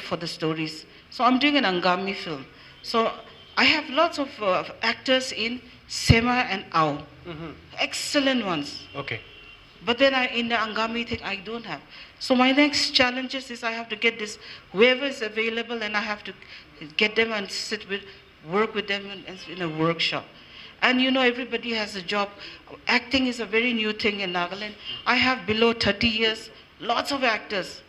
for the stories. So I'm doing an Angami film. So I have lots of actors in Sema and Ao. Excellent ones. Okay. But then in the Angami thing, I don't have. So my next challenge is I have to get whoever is available, and I have to get them and work with them in a workshop. And you know, everybody has a job. Acting is a very new thing in Nagaland. I have below 30 years, lots of actors.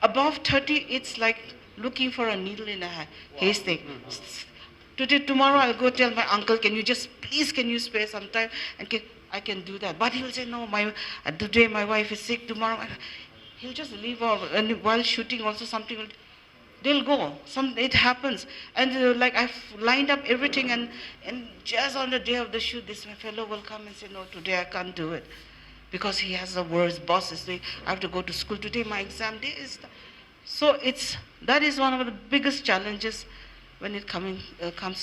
Above 30, it's like looking for a needle in a haystack. Tomorrow I'll go tell my uncle, can you spare some time? And I can do that. But he'll say, no, today my wife is sick, tomorrow. He'll just leave off. And while shooting also they'll go. It happens. And like I've lined up everything and just on the day of the shoot, my fellow will come and say, no, today I can't do it. Because he has the worst bosses. I have to go to school. Today my exam day is... So that is one of the biggest challenges when it comes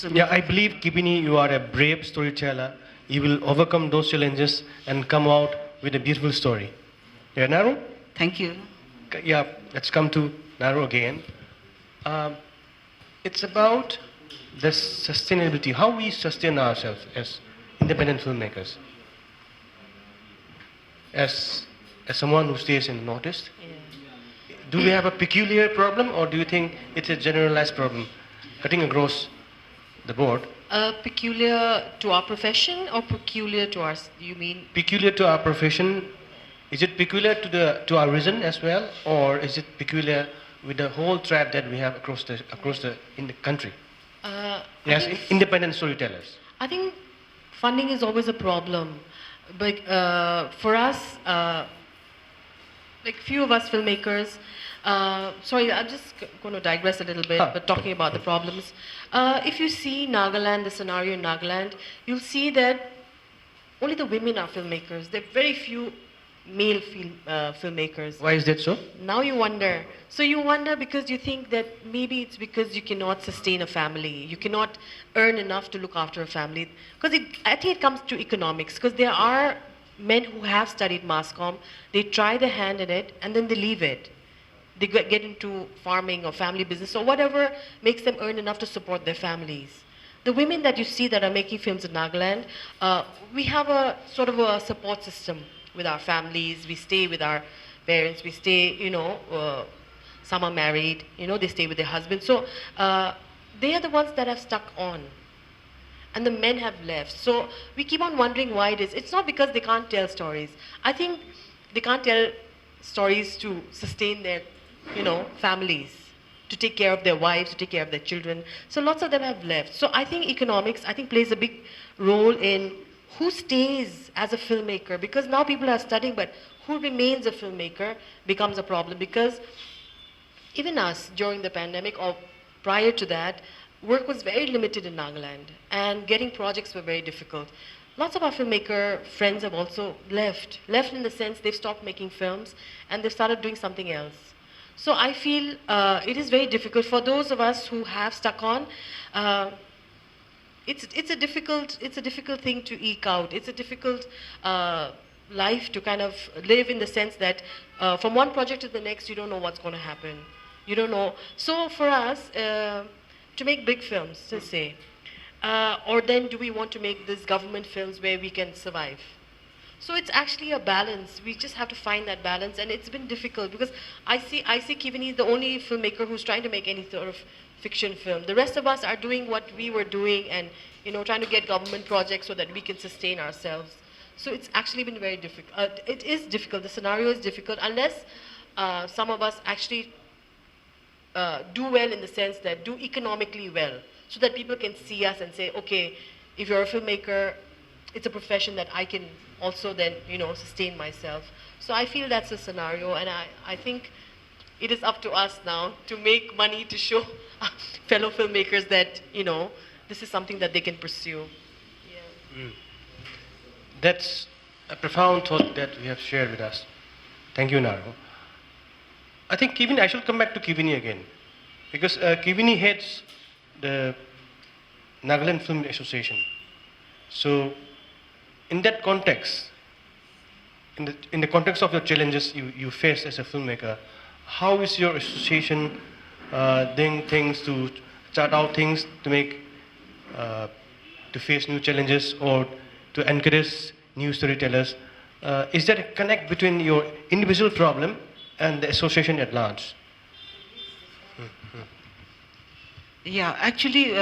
to... Yeah, I believe, Kibini, you are a brave storyteller. You will overcome those challenges and come out with a beautiful story. Yeah, Naru? Thank you. Yeah, let's come to Naru again. It's about the sustainability, how we sustain ourselves as independent filmmakers. As someone who stays in the Northeast, do we have a peculiar problem, or do you think it's a generalized problem, cutting across the board? Peculiar to our profession or peculiar to our, you mean? Peculiar to our profession. Is it peculiar to our region as well, or is it peculiar with the whole tribe that we have in the country? Yes, independent storytellers. I think funding is always a problem, but for us, like few of us filmmakers, sorry, I'm just going to digress a little bit, but talking about the problems. If you see Nagaland, the scenario in Nagaland, you'll see that only the women are filmmakers. There are very few male filmmakers. Why is that so? Now you wonder. So you wonder because you think that maybe it's because you cannot sustain a family. You cannot earn enough to look after a family. Because I think it comes to economics. Because there are men who have studied mass comm. They try their hand in it and then they leave it. They get into farming or family business or whatever makes them earn enough to support their families. The women that you see that are making films in Nagaland, we have a sort of a support system with our families. We stay with our parents. We stay, some are married, they stay with their husbands. So they are the ones that have stuck on. And the men have left. So we keep on wondering why it is. It's not because they can't tell stories. I think they can't tell stories to sustain their, families, to take care of their wives, to take care of their children. So lots of them have left. So I think economics, plays a big role in who stays as a filmmaker, because now people are studying, but who remains a filmmaker becomes a problem, because even us during the pandemic or prior to that, work was very limited in Nagaland and getting projects were very difficult. Lots of our filmmaker friends have also left in the sense they've stopped making films and they've started doing something else. So I feel it is very difficult for those of us who have stuck on. It's a difficult thing to eke out. It's a difficult life to kind of live in the sense that from one project to the next, you don't know what's going to happen. You don't know. So for us, to make big films, to say, or then do we want to make these government films where we can survive? So it's actually a balance. We just have to find that balance, and it's been difficult because I see Kivini is the only filmmaker who's trying to make any sort of fiction film. The rest of us are doing what we were doing, and trying to get government projects so that we can sustain ourselves. So it's actually been very difficult. It is difficult. The scenario is difficult unless some of us actually do well in the sense that do economically well, so that people can see us and say, okay, if you're a filmmaker, it's a profession that I can also then, sustain myself. So I feel that's a scenario, and I think it is up to us now to make money to show fellow filmmakers that, this is something that they can pursue. Yeah. That's a profound thought that you have shared with us. Thank you, Naro. I think Kivini, I should come back to Kivini again, because Kivini heads the Nagaland Film Association. So, in that context, in the context of your challenges you face as a filmmaker, how is your association doing things to chart out things to make, to face new challenges or to encourage new storytellers? Is there a connect between your individual problem and the association at large? Yeah, actually,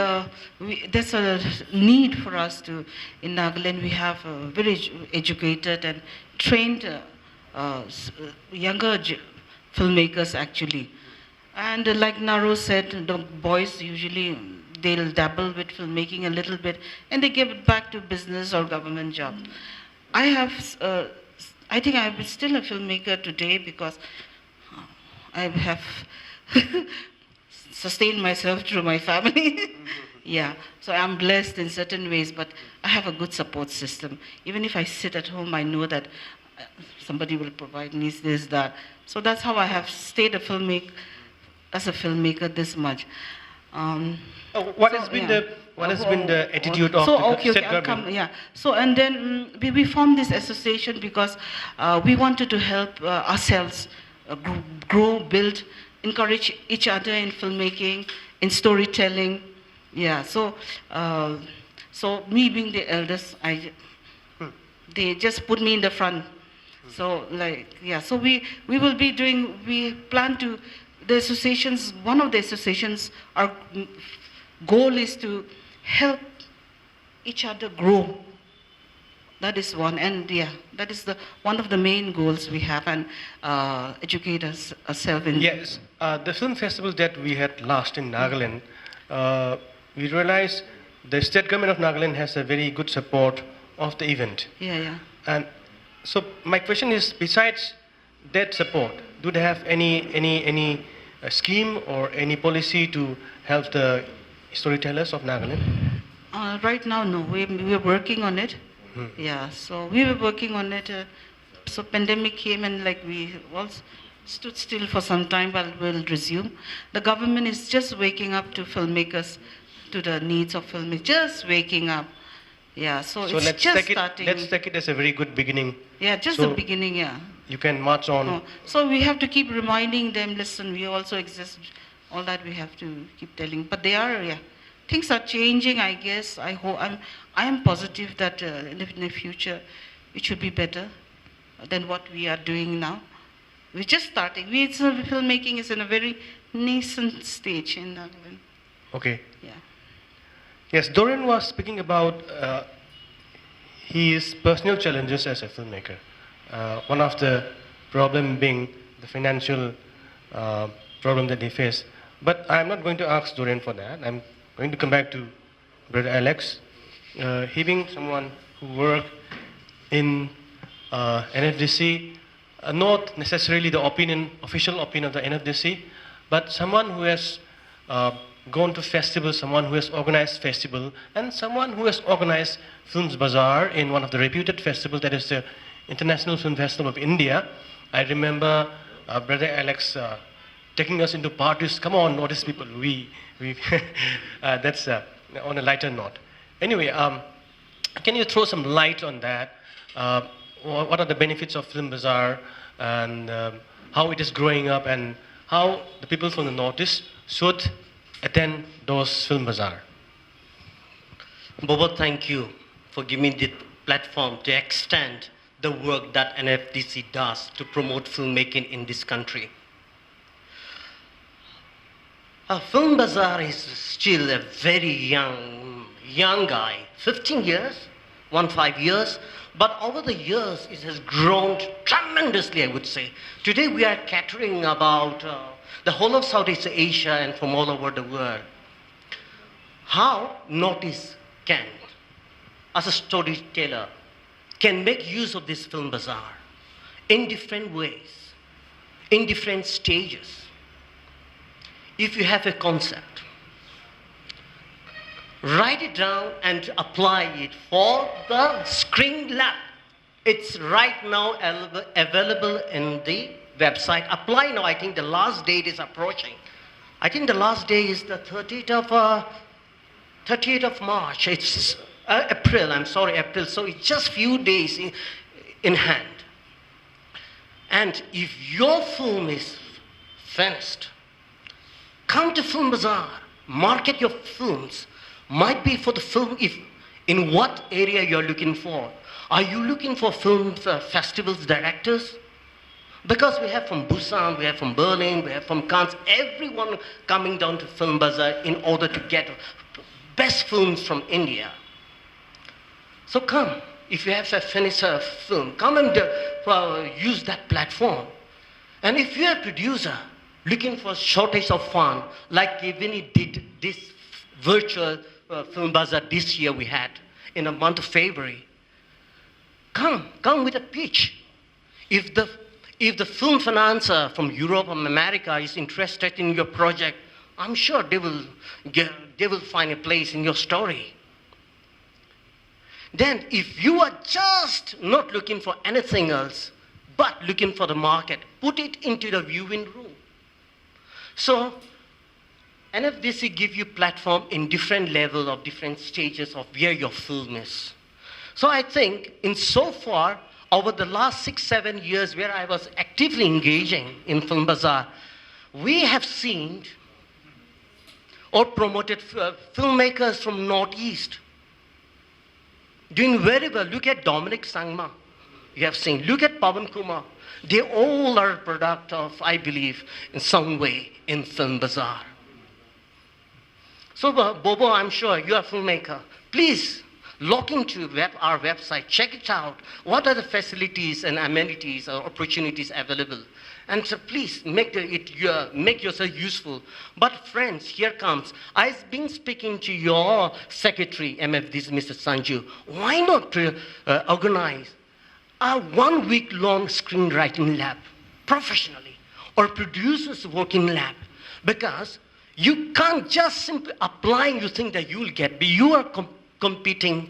there's a need for us to, in Nagaland, we have very educated and trained younger filmmakers actually. And like Naro said, the boys usually, they'll dabble with filmmaking a little bit and they give it back to business or government job. I think I'm still a filmmaker today because I have sustained myself through my family. Yeah, so I'm blessed in certain ways, but I have a good support system. Even if I sit at home, I know that somebody will provide me this, that. So that's how I have stayed as a filmmaker this much. What has been the attitude of the state government? Yeah. So and then we formed this association because we wanted to help ourselves grow, build, encourage each other in filmmaking, in storytelling. Yeah. So me being the eldest, they just put me in the front. So so we will be doing. We plan to. The associations, one of the associations, our goal is to help each other grow. That is one, and that is one of the main goals we have, and educate ourselves in. Yes, the film festival that we had last in Nagaland, we realized the state government of Nagaland has a very good support of the event. Yeah. And so my question is, besides that support, do they have any scheme or any policy to help the storytellers of Nagaland? Right now, no. We're working on it. Yeah, so we were working on it. So pandemic came and we all stood still for some time, but we'll resume. The government is just waking up to filmmakers, to the needs of filmmakers, just waking up. Yeah, so it's just starting. Let's take it as a very good beginning. Yeah, just the beginning, yeah. You can march on. So we have to keep reminding them, listen, we also exist. All that we have to keep telling. But they are, things are changing, I guess. I am positive that in the future it should be better than what we are doing now. We're just starting. Filmmaking is in a very nascent stage in Nagaland. Okay. Yeah. Yes, Dorian was speaking about his personal challenges as a filmmaker. One of the problem being the financial problem that they face. But I'm not going to ask Dorian for that. I'm going to come back to Brother Alex. He being someone who worked in NFDC, not necessarily the official opinion of the NFDC, but someone who has gone to festivals, someone who has organized festival, and someone who has organized Films Bazaar in one of the reputed festivals, that is the International Film Festival of India. I remember Brother Alex taking us into parties. Come on, notice people. That's on a lighter note. Anyway, can you throw some light on that? what are the benefits of Film Bazaar, and how it is growing up, and how the people from the Northeast should attend those Film Bazaar. Bobo, thank you for giving me the platform to extend the work that NFDC does to promote filmmaking in this country. Film Bazaar is still a very young guy, 15 years, 15 years, but over the years it has grown tremendously, I would say. Today we are catering about the whole of Southeast Asia and from all over the world. How Northeast can, as a storyteller, can make use of this Film Bazaar in different ways, in different stages. If you have a concept, write it down and apply it for the Screen Lab. It's right now available in the website. Apply now. I think the last date is approaching. I think the last day is the 30th of March. It's April. So it's just few days in hand. And if your film is finished, come to Film Bazaar, market your films. Might be for the film, if in what area you're looking for. Are you looking for film festivals directors? Because we have from Busan, we have from Berlin, we have from Cannes, everyone coming down to Film Bazaar in order to get best films from India. So come, if you have a finished film, come and use that platform. And if you're a producer looking for shortage of fun, like Vinny did this virtual Film Bazaar this year we had in the month of February, come with a pitch. If the film financer from Europe or America is interested in your project, I'm sure they will find a place in your story. Then if you are just not looking for anything else, but looking for the market, put it into the viewing room. So NFDC give you platform in different levels of different stages of where your film is. So I think in so far, over the last 6-7 years where I was actively engaging in Film Bazaar, we have seen or promoted filmmakers from Northeast doing very well. Look at Dominic Sangma, you have seen. Look at Pawan Kumar. They all are a product of, I believe, in some way in Film Bazaar. So Bobo, I'm sure you're a filmmaker. Please log into our website, check it out. What are the facilities and amenities or opportunities available? And so please make yourself useful. But friends, here comes. I've been speaking to your secretary, MFDC, Mr. Sanju. Why not organize a 1-week-long screenwriting lab professionally, or producers working lab? Because you can't just simply applying, you think that you will get, but you are competing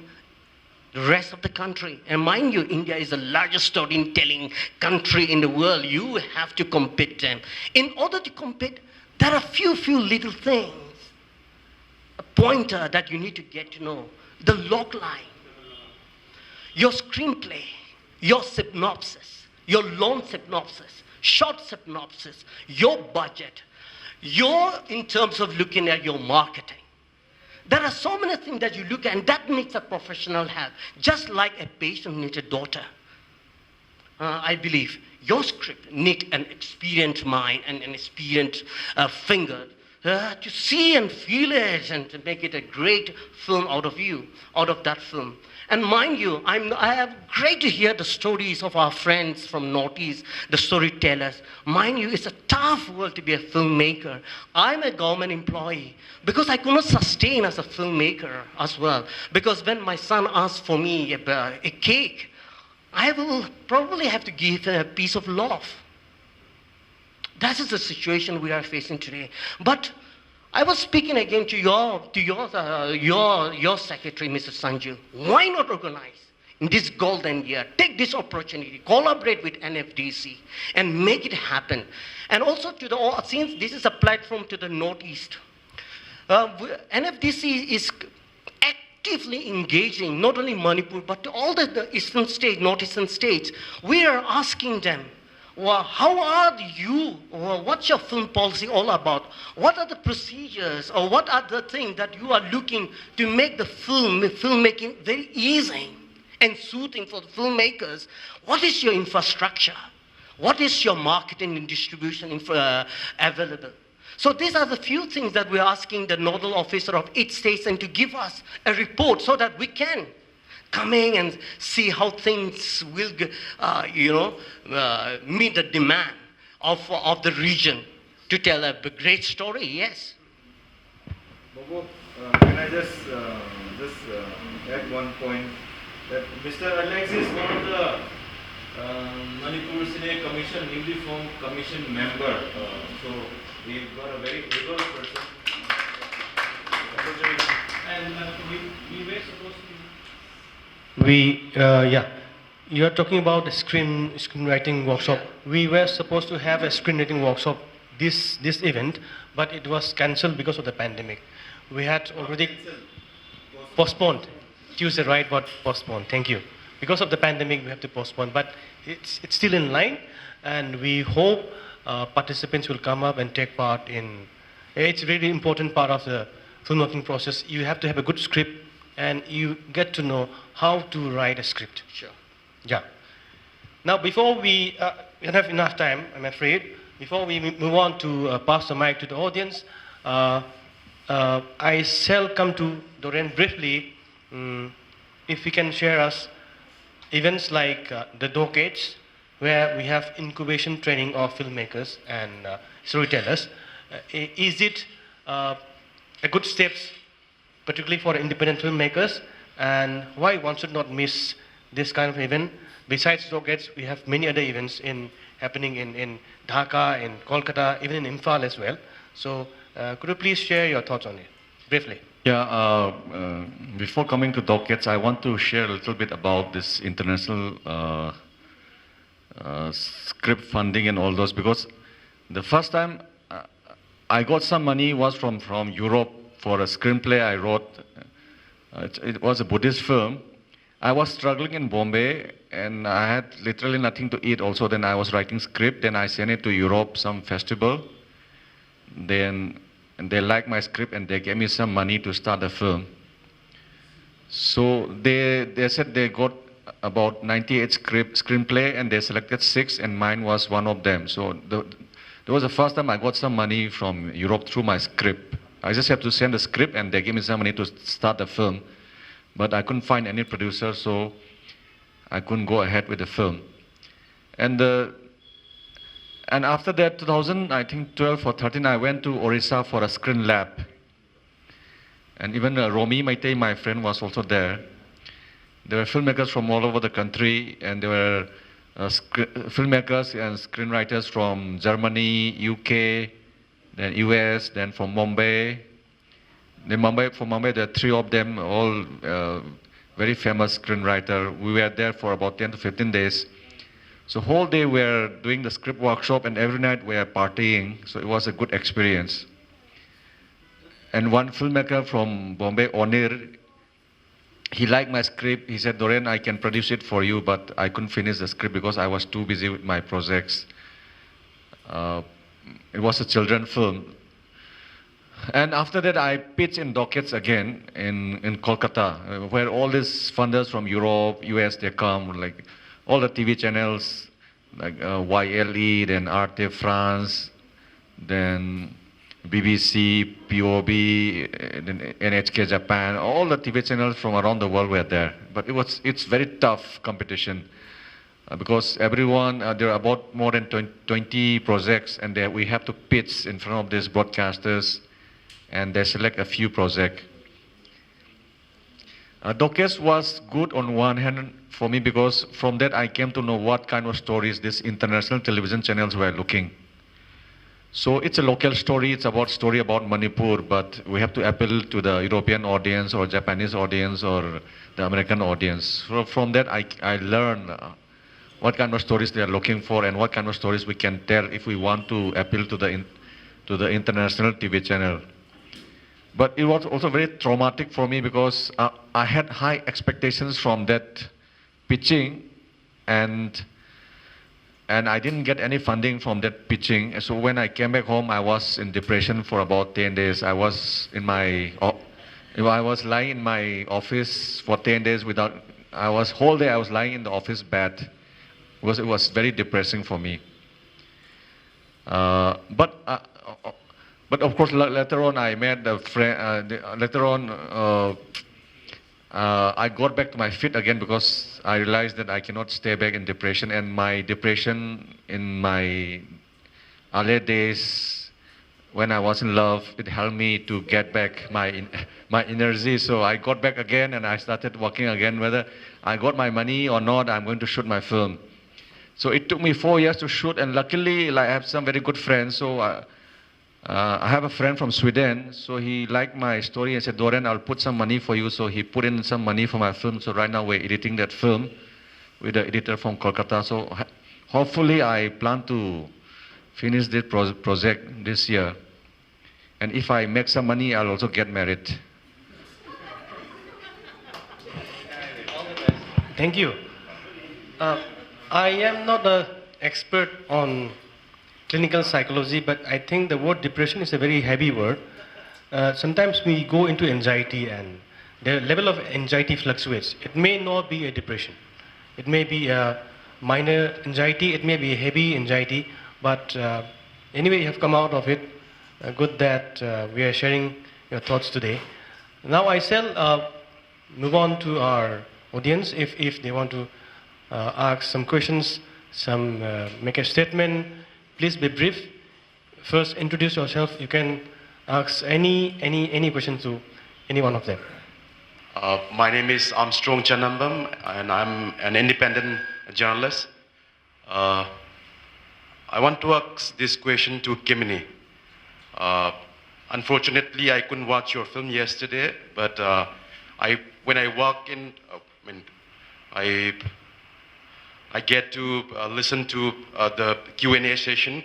the rest of the country. And mind you, India is the largest storytelling country in the world. You have to compete them. In order to compete, there are few little things, a pointer that you need to get to know. The log line, your screenplay, your synopsis, your long synopsis, short synopsis, your budget, in terms of looking at your marketing. There are so many things that you look at, and that needs a professional help. Just like a patient needs a doctor. I believe your script needs an experienced mind and an experienced finger to see and feel it and to make it a great film out of that film. And mind you, I have great to hear the stories of our friends from Northeast, the storytellers. Mind you, it's a tough world to be a filmmaker. I'm a government employee because I could not sustain as a filmmaker as well. Because when my son asked for me a cake, I will probably have to give a piece of loaf. That is the situation we are facing today. But I was speaking again to your secretary, Mr. Sanju. Why not organize in this golden year? Take this opportunity, collaborate with NFDC, and make it happen. And also since this is a platform to the Northeast, NFDC is actively engaging not only Manipur but all the eastern states, northeastern states. We are asking them, well, how are you, or what's your film policy all about? What are the procedures, or what are the things that you are looking to make the filmmaking very easy and soothing for the filmmakers? What is your infrastructure? What is your marketing and distribution available? So these are the few things that we're asking the nodal officer of each station to give us a report so that we can come in and see how things will, meet the demand of the region to tell a great story, yes. Bobo, can I just add one point that Mr. Alex is one of the Manipur Cine Commission, newly formed commission member. So we've got a very able person. And we were supposed to. You are talking about the screenwriting workshop. We were supposed to have a screenwriting workshop this event, but it was cancelled because of the pandemic. We had already postponed. Tuesday, right? What postponed? Thank you. Because of the pandemic, we have to postpone, but it's still in line, and we hope participants will come up and take part in. It's a really important part of the filmmaking process. You have to have a good script, and you get to know how to write a script. Sure. Yeah. Now, before we don't have enough time, I'm afraid. Before we move on to pass the mic to the audience, I shall come to Doreen briefly. If we can share us events like the Docades, where we have incubation training of filmmakers and storytellers. Is it a good steps, particularly for independent filmmakers, and why one should not miss this kind of event? Besides Docades, we have many other events happening in Dhaka, in Kolkata, even in Imphal as well. So could you please share your thoughts on it, briefly? Yeah, before coming to Docades, I want to share a little bit about this international script funding and all those, because the first time I got some money was from Europe for a screenplay I wrote. It was a Buddhist film. I was struggling in Bombay and I had literally nothing to eat also. Then I was writing script, then I sent it to Europe, some festival. Then they liked my script and they gave me some money to start the film. So they said they got about 98 screenplay and they selected 6 and mine was one of them. So that was the first time I got some money from Europe through my script. I just had to send the script and they gave me some money to start the film. But I couldn't find any producer, so I couldn't go ahead with the film. And after that, 2012 or 13, I went to Orissa for a screen lab. And even Romi Maitei, my friend, was also there. There were filmmakers from all over the country, and there were filmmakers and screenwriters from Germany, UK, then US, then from Mumbai. From Mumbai, there are 3 of them, all very famous screenwriter. We were there for about 10 to 15 days. So whole day we were doing the script workshop and every night we were partying. So it was a good experience. And one filmmaker from Bombay, Onir, he liked my script. He said, Doreen, I can produce it for you, but I couldn't finish the script because I was too busy with my projects. It was a children's film. And after that, I pitched in Docades again in Kolkata, where all these funders from Europe, US, they come, like all the TV channels, like YLE, then Arte France, then BBC, POB, then NHK Japan, all the TV channels from around the world were there. But it's very tough competition because everyone, there are about more than 20 projects and we have to pitch in front of these broadcasters and they select a few projects. Docades was good on one hand for me because from that I came to know what kind of stories these international television channels were looking. So it's a local story, it's about story about Manipur, but we have to appeal to the European audience or Japanese audience or the American audience. So from that I learned what kind of stories they are looking for and what kind of stories we can tell if we want to appeal to the international TV channel. But it was also very traumatic for me because I had high expectations from that pitching, and I didn't get any funding from that pitching. And so when I came back home, I was in depression for about 10 days. I was lying in my office for 10 days whole day I was lying in the office bed because it was very depressing for me. But of course, later on, I met a friend. I got back to my feet again because I realized that I cannot stay back in depression. And my depression in my earlier days, when I was in love, it helped me to get back my energy. So I got back again, and I started working again. Whether I got my money or not, I'm going to shoot my film. So it took me 4 years to shoot, and luckily, I have some very good friends. So I have a friend from Sweden, so he liked my story and said, Doran, I'll put some money for you. So he put in some money for my film. So right now we're editing that film with the editor from Kolkata. So hopefully I plan to finish this project this year. And if I make some money, I'll also get married. Thank you. I am not an expert on clinical psychology, but I think the word depression is a very heavy word. Sometimes we go into anxiety and the level of anxiety fluctuates. It may not be a depression. It may be a minor anxiety, it may be a heavy anxiety, but anyway, you have come out of it. Good that we are sharing your thoughts today. Now I shall move on to our audience if they want to ask some questions, make a statement. Please be brief. First, introduce yourself. You can ask any question to any one of them. My name is Armstrong Chanambam, and I'm an independent journalist. I want to ask this question to Kimini. Unfortunately, I couldn't watch your film yesterday, but when I walk in, I get to listen to the Q&A session,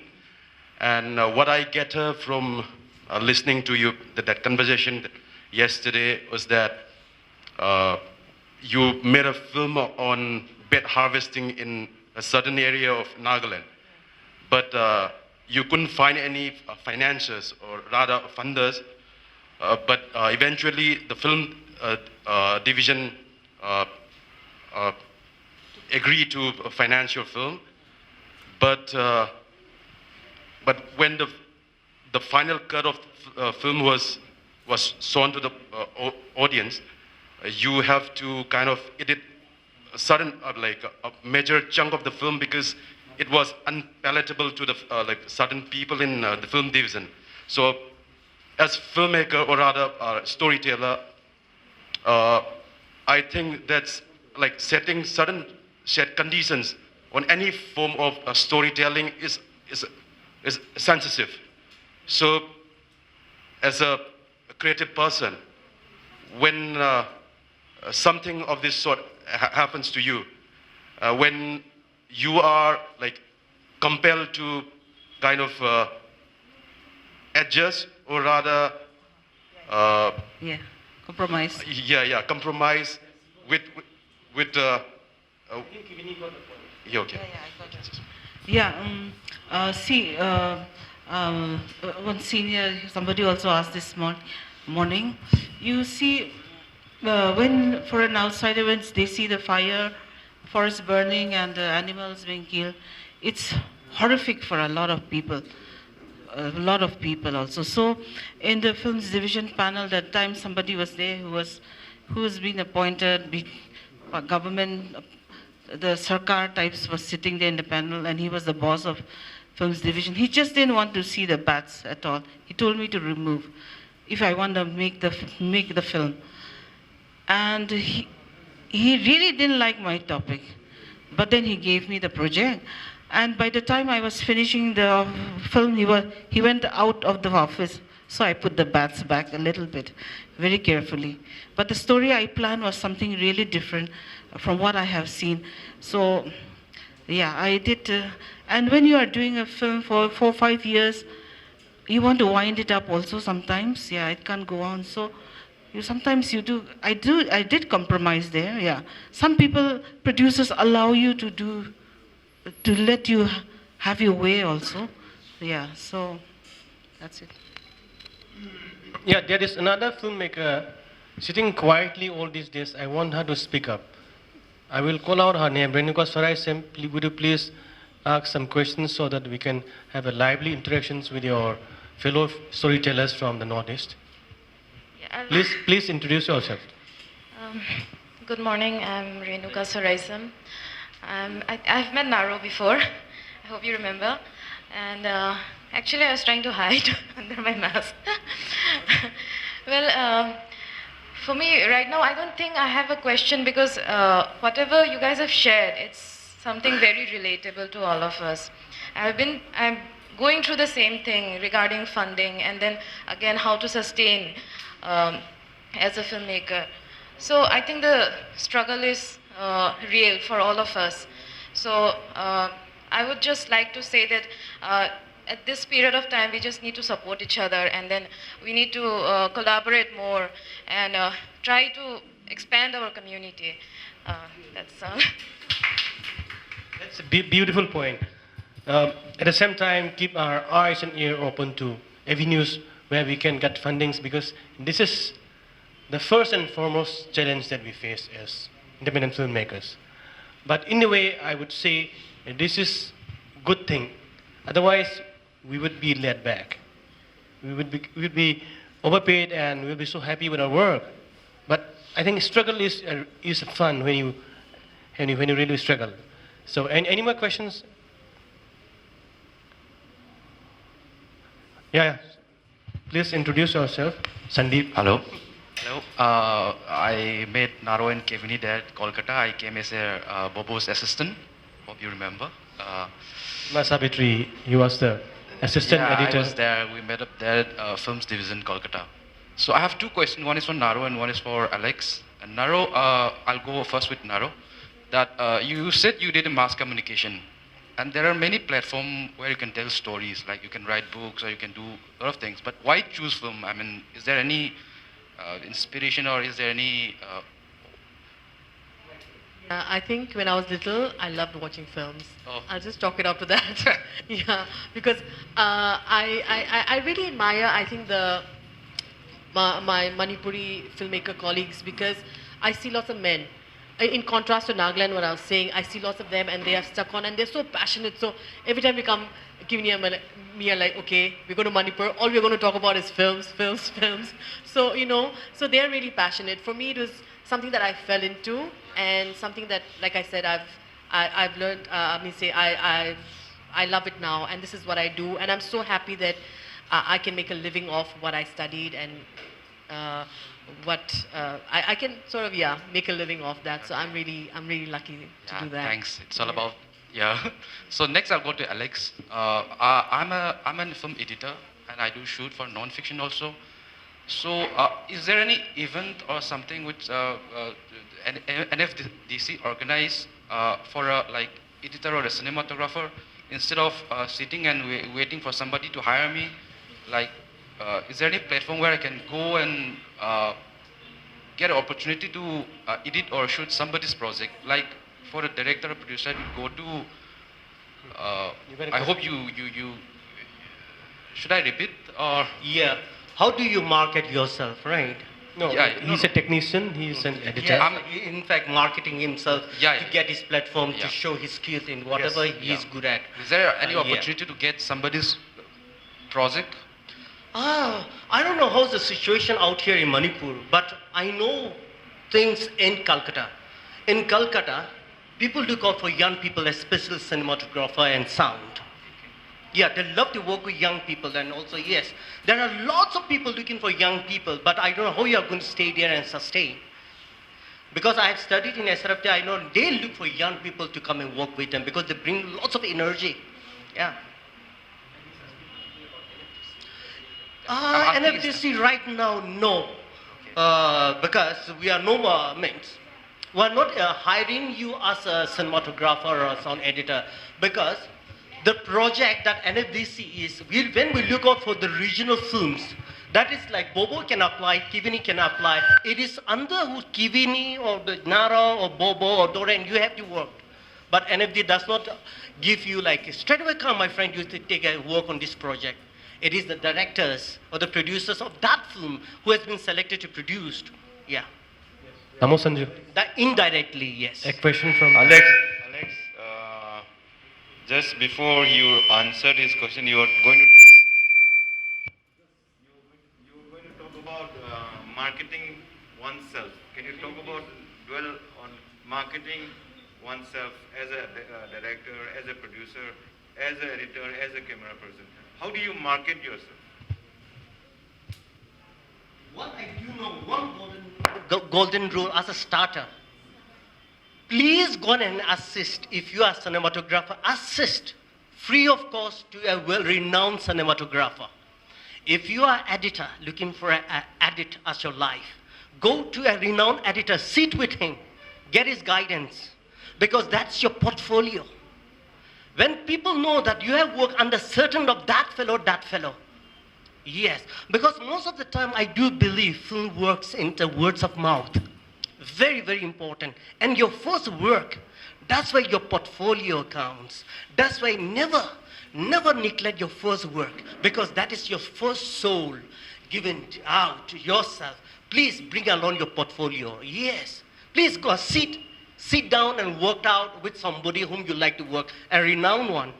and what I get from listening to you, that conversation yesterday was that you made a film on bed harvesting in a certain area of Nagaland, but you couldn't find any financiers or rather funders, but eventually the film division agreed to finance your film, but when the final cut of film was shown to the audience, you have to kind of edit a certain a major chunk of the film because it was unpalatable to the certain people in the film division. So, as filmmaker or rather storyteller, I think that's like setting certain set conditions on any form of storytelling is sensitive. So, as a creative person, when something of this sort happens to you, when you are compelled to kind of adjust or rather compromise. Compromise with yeah, okay. One senior, somebody also asked this morning, you see, when for an outsider, when they see the fire, forest burning and the animals being killed, it's horrific for a lot of people also. So in the films division panel, that time somebody was there who was being appointed, government, the Sarkar types was sitting there in the panel, and he was the boss of films division. He just didn't want to see the bats at all. He told me to remove if I want to make the film. And he really didn't like my topic. But then he gave me the project. And by the time I was finishing the film, he went out of the office. So I put the bats back a little bit, very carefully. But the story I planned was something really different from what I have seen. So, yeah, I did. And when you are doing a film for 4 or 5 years, you want to wind it up also sometimes. Yeah, it can't go on. So sometimes you do. I did compromise there. Yeah. Some people, producers allow you to let you have your way also. Yeah. So that's it. Yeah, there is another filmmaker sitting quietly all these days. I want her to speak up. I will call out her name. Renuka Sarai, would you please ask some questions so that we can have a lively interactions with your fellow storytellers from the Northeast? Yeah, Please introduce yourself. good morning, I'm Renuka Saraisam. I've met Naro before, I hope you remember. And actually I was trying to hide under my mask. Well, for me right now I don't think I have a question because whatever you guys have shared, it's something very relatable to all of us. I'm going through the same thing regarding funding and then again how to sustain as a filmmaker. So I think the struggle is real for all of us. So I would just like to say that at this period of time, we just need to support each other, and then we need to collaborate more and try to expand our community. That's all. That's a beautiful point. At the same time, keep our eyes and ear open to avenues where we can get fundings, because this is the first and foremost challenge that we face as independent filmmakers. But in a way, I would say this is a good thing. Otherwise, we would be led back. We would be overpaid and we'll be so happy with our work. But I think struggle is fun when you really struggle. So, any more questions? Yeah. Please introduce yourself, Sandeep. Hello. Hello. I met Naro and Kevini there at Kolkata. I came as a Bobo's assistant. Hope you remember. Masabitri, he was the assistant editor. I was there. We met up there at Films Division, Kolkata. So I have two questions. One is for Naro and one is for Alex. And Naro, I'll go first with Naro. That you said you did a mass communication. And there are many platforms where you can tell stories, like you can write books or you can do a lot of things. But why choose film? I mean, is there any inspiration or is there any... I think when I was little, I loved watching films. Oh. I'll just chalk it up to that. Yeah, because I really admire, I think, my Manipuri filmmaker colleagues, because I see lots of men. In contrast to Nagaland, what I was saying, I see lots of them and they have stuck on and they're so passionate. So every time we come, Kivini and me are like, okay, we're going to Manipur. All we're going to talk about is films. So, so they're really passionate. For me, it was something that I fell into and something that, like I said, I've learned, I love it now and this is what I do. And I'm so happy that I can make a living off what I studied and I can sort of make a living off that. So I'm really lucky to do that. Thanks. It's all about So next I'll go to Alex. I'm a film editor and I do shoot for non-fiction also. So is there any event or something which NFDC organize for a like editor or a cinematographer, instead of sitting and waiting for somebody to hire me? Like, is there any platform where I can go and get an opportunity to edit or shoot somebody's project? Like for a director or producer, you go to. I hope you. Should I repeat or? Yeah. How do you market yourself, right? No, he's a technician, he's an editor. Yeah, in fact, marketing himself to get his platform, to show his skills in whatever he is good at. Is there any opportunity to get somebody's project? I don't know how's the situation out here in Manipur, but I know things in Calcutta. In Calcutta, people look out for young people as special cinematographer and sound. Yeah, they love to work with young people, and also, yes, there are lots of people looking for young people, but I don't know how you are going to stay there and sustain. Because I have studied in SRFT, I know they look for young people to come and work with them because they bring lots of energy. Yeah. NFDC right now, no. Because we are we are not hiring you as a cinematographer or a sound editor, because the project that NFDC is, when we look out for the regional films, that is like Bobo can apply, Kivini can apply. It is under who Kivini or the Nara or Bobo or Doran, you have to work. But NFD does not give you like, straight away come my friend, you take a work on this project. It is the directors or the producers of that film who has been selected to produce. Yeah. Namo Sanju. That indirectly, yes. A question from Alex, just before you answered his question, you were going to talk about marketing oneself. Can you talk about, dwell on marketing oneself as a director, as a producer, as an editor, as a camera person? How do you market yourself? What I do know, one golden rule as a starter. Please go and assist, if you are a cinematographer, assist free of cost to a well-renowned cinematographer. If you are editor looking for an edit as your life, go to a renowned editor, sit with him, get his guidance, because that's your portfolio. When people know that you have worked under certain of that fellow, yes, because most of the time I do believe film works in the words of mouth. Very, very important. And your first work, that's why your portfolio counts. That's why never neglect your first work, because that is your first soul given out to yourself. Please bring along your portfolio. Yes. Please go sit down and work out with somebody whom you like to work, a renowned one.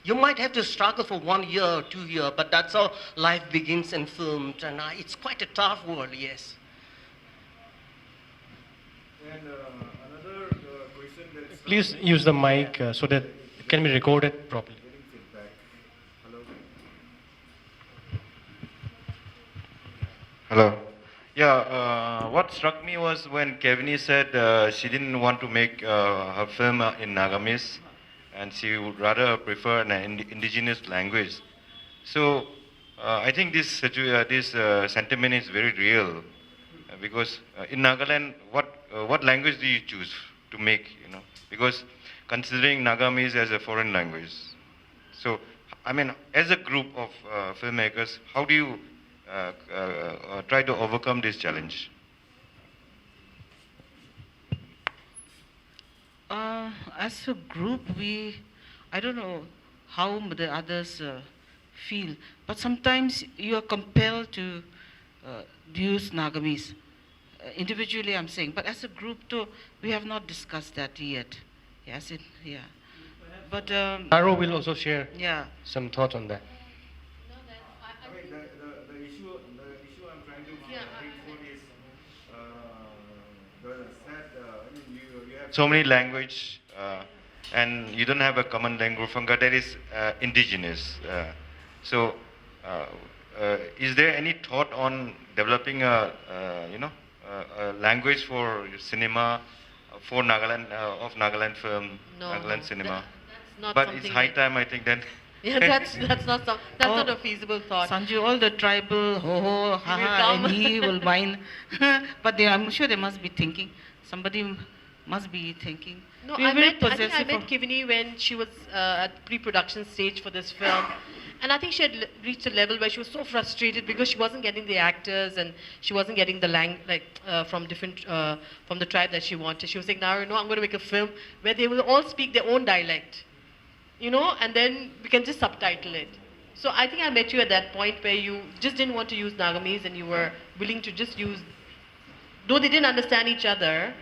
You might have to struggle for 1 year or 2 years, but that's how life begins in film. And it's quite a tough world, yes. And another question that is Please use the mic so that it can be recorded properly. getting feedback. Hello. Yeah, what struck me was when Kevini said she didn't want to make her film in Nagamis, and she would rather prefer an indigenous language. So I think this sentiment is very real, because in Nagaland, what language do you choose to make? You know, because considering Nagamis as a foreign language. So I mean, as a group of filmmakers, how do you try to overcome this challenge? As a group, I don't know how the others feel, but sometimes you are compelled to use Nagamis. Individually, I'm saying, but as a group, too, we have not discussed that yet. Yes, yeah. But Naro will also share yeah. some thoughts on that. I mean, the issue I'm trying to bring forth is you have so many language and you don't have a common lingua franca that is indigenous. So, is there any thought on developing a language for cinema for Nagaland of Nagaland film, Nagaland cinema? That's not But something it's high that- time, I think. Then. Yeah, that's not a feasible thought. Sanju, all the tribal ho ha Will ha come. and he will whine. But I'm sure they must be thinking. Somebody must be thinking. No, We are I very think I possessive met of- Kivini when she was at pre-production stage for this film. And I think she had reached a level where she was so frustrated because she wasn't getting the actors and she wasn't getting the from the tribe that she wanted. She was saying, now, I'm going to make a film where they will all speak their own dialect, and then we can just subtitle it. So I think I met you at that point where you just didn't want to use Nagamis and you were willing to just use, though they didn't understand each other.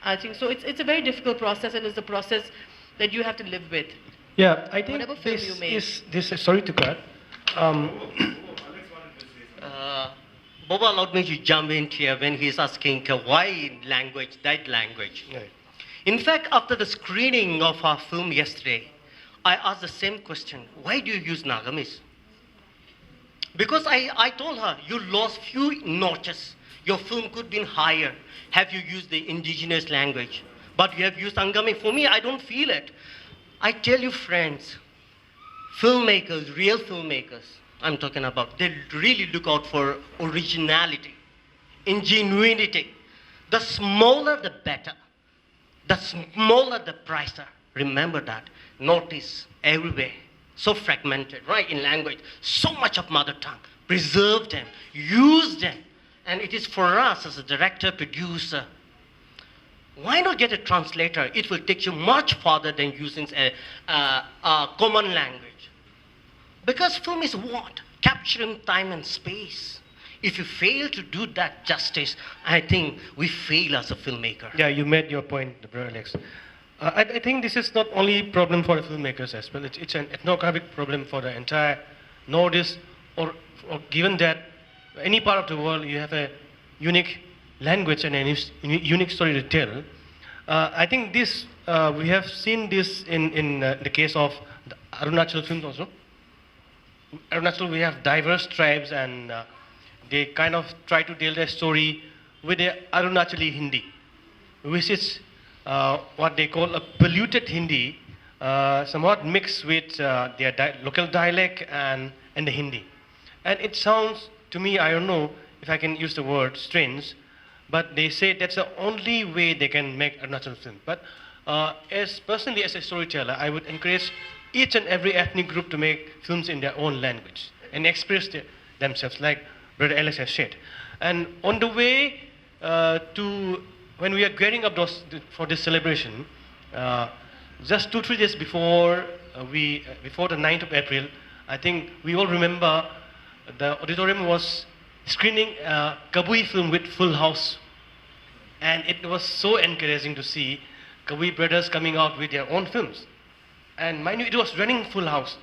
I think so. It's a very difficult process, and it's a process that you have to live with. Yeah, I think Whatever film this you make. is sorry to cut. Boba allowed me to jump in here when he's asking why language, that language. Right. In fact, after the screening of our film yesterday, I asked the same question. Why do you use Nagamis? Because I told her, you lost few notches. Your film could be higher. Have you used the indigenous language? But you have used Angami. For me, I don't feel it. I tell you, friends, filmmakers, real filmmakers, I'm talking about, they really look out for originality, ingenuity. The smaller, the better. The smaller, the brighter. Remember that. notice everywhere, so fragmented, right, in language, so much of mother tongue. Preserve them, use them. And it is for us as a director, producer, why not get a translator? It will take you much farther than using a common language. Because film is what? Capturing time and space. If you fail to do that justice, I think we fail as a filmmaker. Yeah, you made your point, Brother Alex. I think this is not only problem for the filmmakers as well. It's an ethnographic problem for the entire Northeast, or given that any part of the world you have a unique language and a unique story to tell. I think this we have seen this in the case of the Arunachal films also. Arunachal, we have diverse tribes, and they kind of try to tell their story with the Arunachali Hindi, which is what they call a polluted Hindi, somewhat mixed with their local dialect and the Hindi. And it sounds to me, I don't know if I can use the word strange, but they say that's the only way they can make a natural film. But personally, as a storyteller, I would encourage each and every ethnic group to make films in their own language and express themselves, like Brother Alex has said. And on the way when we are gearing up for this celebration, just 2-3 days before before the 9th of April, I think we all remember the auditorium was screening a Kabui film with full house. And it was so encouraging to see Kabui brothers coming out with their own films. And mind you, it was running full house.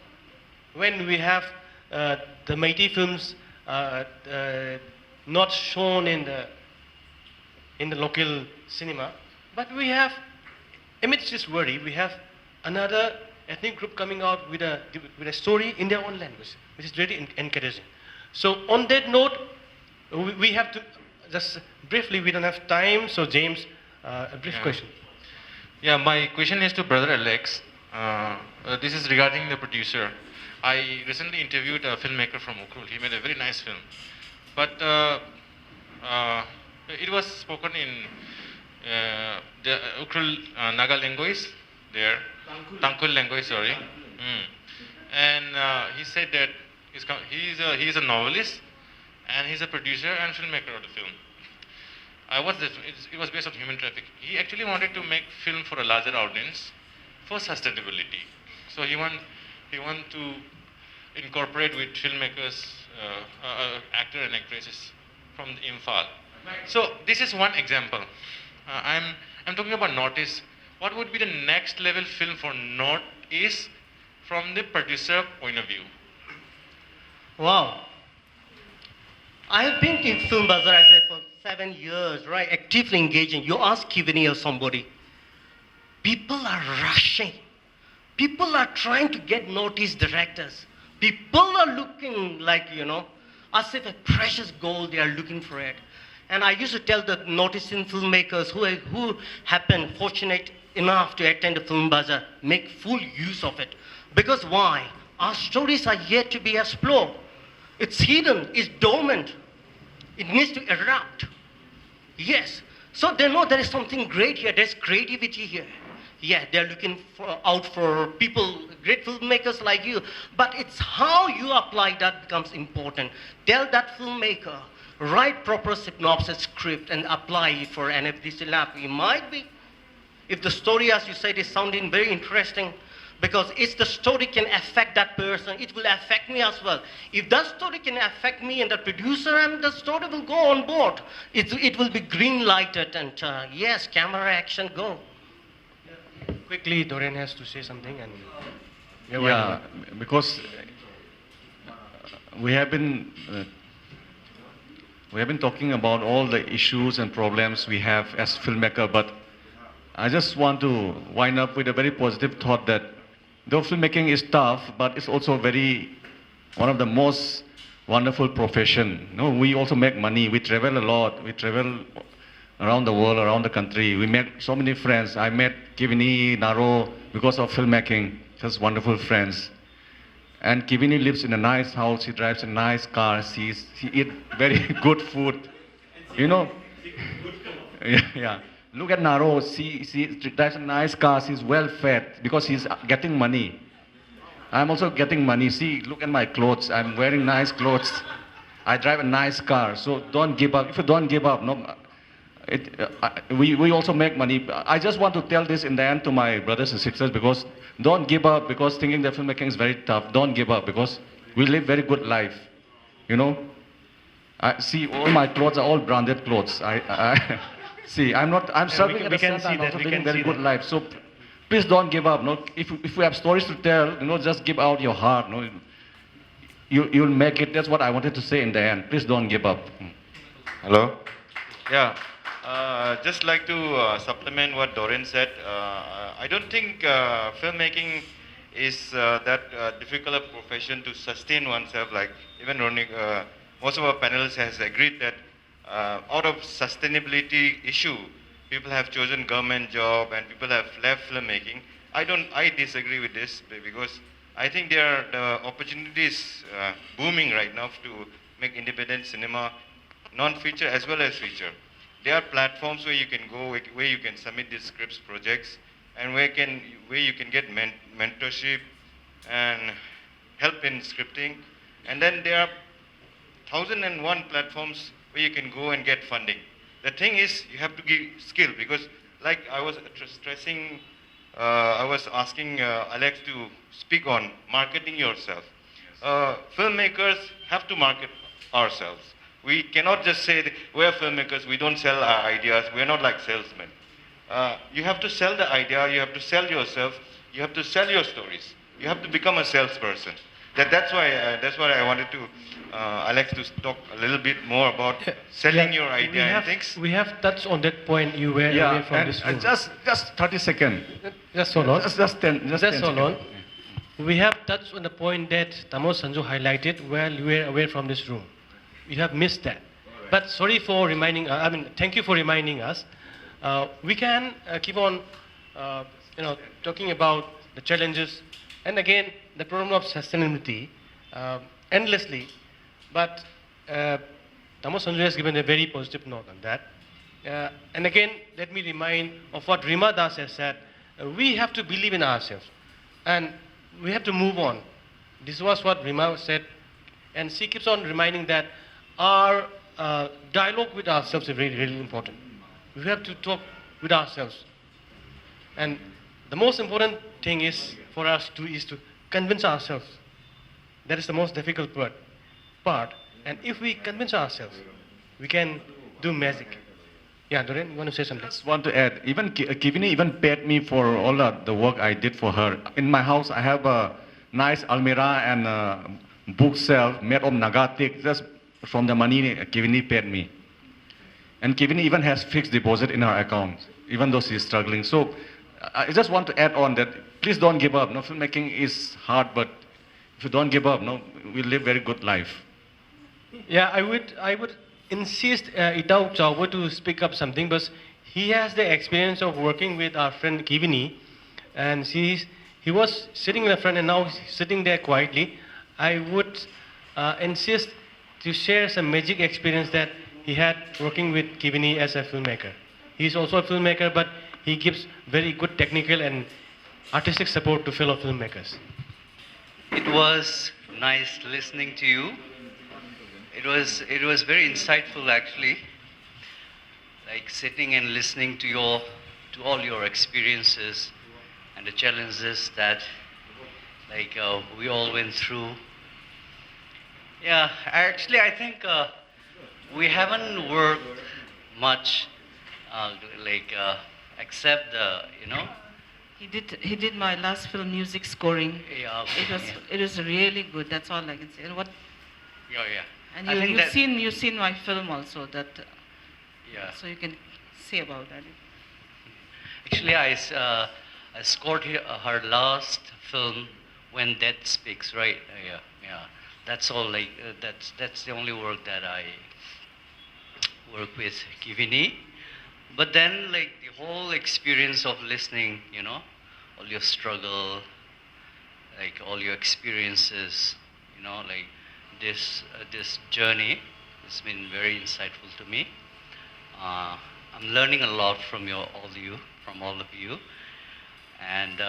When we have the Meitei films not shown in the local cinema, but we have, amidst this worry, we have another ethnic group coming out with a story in their own language, which is really encouraging. So on that note, we have to just briefly, we don't have time, so James, a brief question. Yeah, my question is to Brother Alex. This is regarding the producer. I recently interviewed a filmmaker from Ukhrul. He made a very nice film. But it was spoken in the Ukhrul Naga language there. Tangkhul language, sorry. And he said that he is a novelist, and he's a producer and filmmaker of the film. It was based on human trafficking. He actually wanted to make film for a larger audience for sustainability. So he want to incorporate with filmmakers, actor and actresses from the Imphal. So this is one example. I'm talking about Northeast. What would be the next level film for Northeast from the producer point of view? Wow. I have been in Film Bazaar, I said, for 7 years, right? Actively engaging. You ask Kivini or somebody. People are rushing. People are trying to get Northeast directors. People are looking like, as if a precious gold, they are looking for it. And I used to tell the Northeastern filmmakers who have been fortunate enough to attend the Film Bazaar, make full use of it. Because why? Our stories are yet to be explored. It's hidden, it's dormant. It needs to erupt. Yes. So they know there is something great here, there's creativity here. Yeah, they're looking out for people, great filmmakers like you. But it's how you apply that becomes important. Tell that filmmaker, write proper synopsis script and apply it for an FDC lab. It might be, if the story, as you said, is sounding very interesting, because if the story can affect that person, it will affect me as well. If that story can affect me and the producer, and the story will go on board. It will be green lighted, and yes, camera action, go. Quickly, Dorian has to say something. And yeah, because we have been talking about all the issues and problems we have as filmmaker, but I just want to wind up with a very positive thought that though filmmaking is tough, but it's also one of the most wonderful profession. We also make money. We travel a lot. We travel around the world, around the country. We met so many friends. I met Kivini, Naro, because of filmmaking. Just wonderful friends. And Kivini lives in a nice house. He drives a nice car. He eats very good food. Yeah. Look at Naro. He drives a nice car. He's well fed because he's getting money. I'm also getting money. See, look at my clothes. I'm wearing nice clothes. I drive a nice car. So don't give up. If you don't give up, no, we also make money. I just want to tell this in the end to my brothers and sisters, because don't give up, because thinking that filmmaking is very tough. Don't give up, because we live very good life. You know, I see all my clothes are all branded clothes. See, I'm serving at the center. I'm also living very good life. So please don't give up. No, if we have stories to tell, just give out your heart. No, you'll make it. That's what I wanted to say in the end. Please don't give up. Hello? Yeah. Just like to supplement what Doreen said. I don't think filmmaking is that difficult a profession to sustain oneself. Like even Ronnie, most of our panelists has agreed that out of sustainability issue, people have chosen government job and people have left filmmaking. I disagree with this, because I think the opportunities booming right now to make independent cinema, non-feature as well as feature. There are platforms where you can go, where you can submit these scripts, projects, and where you can get mentorship and help in scripting. And then there are 1,001 platforms where you can go and get funding. The thing is, you have to give skill, because like I was stressing, I was asking Alex to speak on marketing yourself. Filmmakers have to market ourselves. We cannot just say that we're filmmakers, we don't sell our ideas, we're not like salesmen. You have to sell the idea, you have to sell yourself, you have to sell your stories. You have to become a salesperson. That's why I wanted to Alex to talk a little bit more about selling your idea and things. We have touched on that point. You were away from this room. Just 30 seconds. Just hold on. Just 10 hold seconds. on. We have touched on the point that Tamo Sanju highlighted while you were away from this room. You have missed that. But sorry for reminding. Thank you for reminding us. We can keep on, talking about the challenges, and again the problem of sustainability endlessly. But Tamo Sanju has given a very positive note on that. And again, let me remind of what Rima Das has said. We have to believe in ourselves, and we have to move on. This was what Rima said, and she keeps on reminding that our dialogue with ourselves is really, really important. We have to talk with ourselves, and the most important thing is for us to convince ourselves. That is the most difficult part. And if we convince ourselves, we can do magic. Yeah, Doreen, you want to say something? I just want to add, even Kivini even paid me for all the work I did for her. In my house, I have a nice almirah and a bookshelf made of nagatik, just from the money Kivini paid me. And Kivini even has fixed deposit in her account, even though she's struggling. So I just want to add on that, please don't give up. No, filmmaking is hard, but if you don't give up, we live very good life. Yeah, I would insist Itau Chaubo to speak up something, because he has the experience of working with our friend Kivini, and he was sitting in the front and now he's sitting there quietly. I would insist to share some magic experience that he had working with Kivini as a filmmaker. He's also a filmmaker, but he gives very good technical and artistic support to fellow filmmakers. It was nice listening to you. It was very insightful, actually. Like sitting and listening to all your experiences and the challenges that we all went through. Yeah, actually, I think we haven't worked much, except He did my last film music scoring. Yeah. It was really good. That's all I can say. And what? Yeah. And I think you've seen my film also. Yeah. So you can say about that. Actually, I scored her last film, When Death Speaks, right? Yeah. That's all. That's the only work that I work with Kivini. But then, the whole experience of listening, all your struggle, all your experiences, this journey has been very insightful to me. I'm learning a lot from all of you. And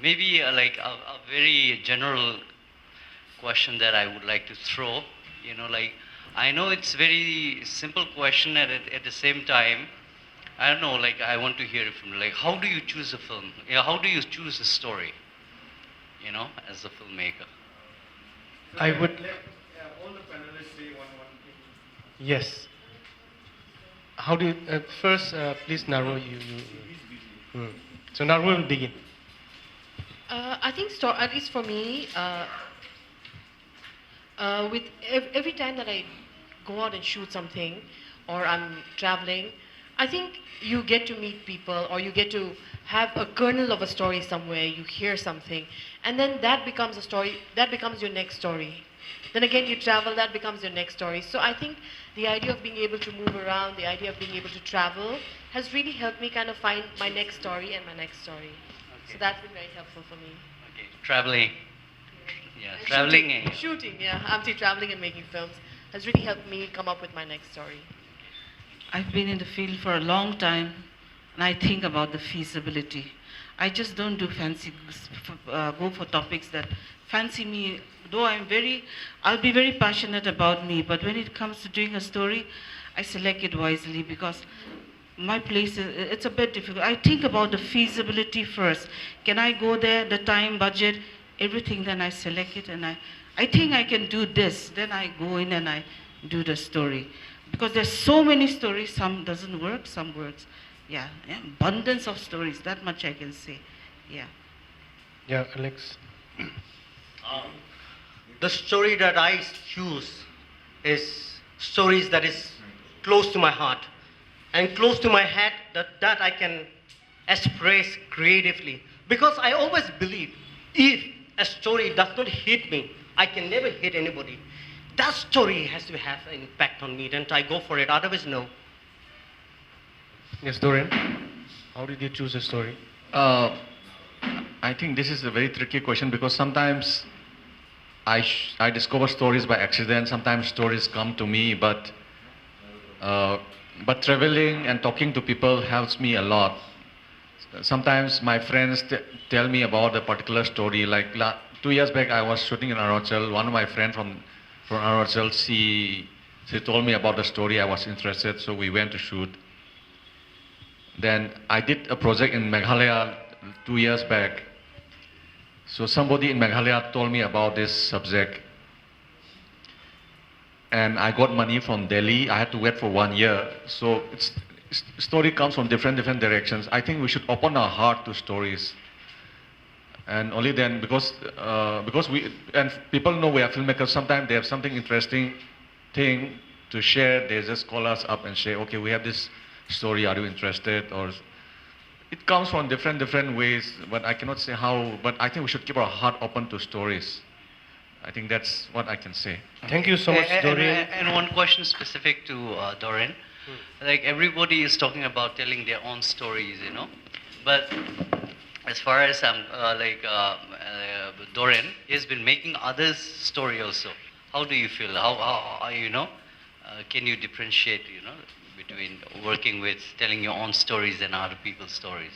maybe like a very general question that I would like to throw, like, I know it's very simple question at the same time, I don't know, like, I want to hear it from you. Like, how do you choose a film? How do you choose a story, as a filmmaker? I would, All the panelists say one thing. yes. How do you, first, please, Naro, you. So Naro will begin. I think, at least for me, with every time that I go out and shoot something, or I'm traveling, I think you get to meet people, or you get to have a kernel of a story somewhere, you hear something, and then that becomes a story, that becomes your next story. Then again, you travel, that becomes your next story. So I think the idea of being able to move around, the idea of being able to travel, has really helped me kind of find my next story and my next story. Okay. So that's been very helpful for me. Okay, traveling. Yeah, And traveling. shooting, yeah. I'm traveling and making films has really helped me come up with my next story. I've been in the field for a long time, and I think about the feasibility. I just don't do go for topics that fancy me. Though I'll be very passionate about me, but when it comes to doing a story, I select it wisely because my place, it's a bit difficult. I think about the feasibility first. Can I go there, the time, budget, everything, then I select it, and I think I can do this. Then I go in and I do the story. Because there's so many stories, some doesn't work, some works. Yeah, abundance of stories, that much I can say. Yeah. Yeah, Alex. The story that I choose is stories that is close to my heart and close to my head, that I can express creatively. Because I always believe if a story does not hit me, I can never hit anybody. That story has to have an impact on me, then I go for it, otherwise no. Yes, Dorian. How did you choose a story? I think this is a very tricky question because sometimes I discover stories by accident. Sometimes stories come to me, but traveling and talking to people helps me a lot. Sometimes my friends tell me about a particular story. Like 2 years back, I was shooting in Arunachal. One of my friends from Arunachal, she told me about the story. I was interested, so we went to shoot. Then I did a project in Meghalaya 2 years back. So somebody in Meghalaya told me about this subject. And I got money from Delhi. I had to wait for 1 year. So story comes from different directions. I think we should open our heart to stories. And only then, because people know we are filmmakers, sometimes they have something interesting thing to share, they just call us up and say, okay, we have this story, are you interested? Or it comes from different ways, but I cannot say how, but I think we should keep our heart open to stories. I think that's what I can say. Thank you so much, Dorian. And one question specific to Dorian. Like, everybody is talking about telling their own stories, but as far as Dorian, he's been making others' story also. How do you feel? How can you differentiate, between working with telling your own stories and other people's stories?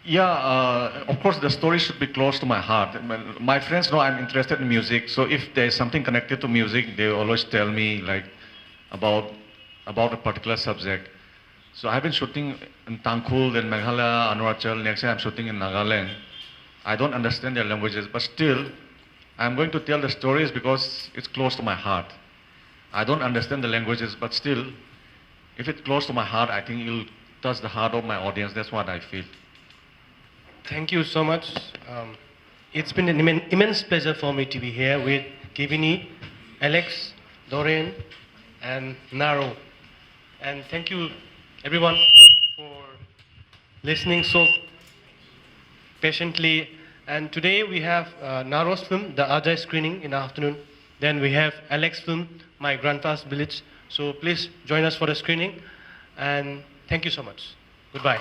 Yeah, of course the story should be close to my heart. My friends know I'm interested in music, so if there's something connected to music, they always tell me like about a particular subject. So I've been shooting in Tangkhul, then Meghalaya, Arunachal, next year I'm shooting in Nagaland. I don't understand their languages, but still, I'm going to tell the stories because it's close to my heart. I don't understand the languages, but still, if it's close to my heart, I think it'll touch the heart of my audience. That's what I feel. Thank you so much. It's been an immense pleasure for me to be here with Kevini, Alex, Dorian, and Naro. And thank you, everyone, for listening so patiently. And today we have Naro's film, The Ajay screening in the afternoon. Then we have Alex's film, My Grandpa's Village. So please join us for the screening. And thank you so much. Goodbye.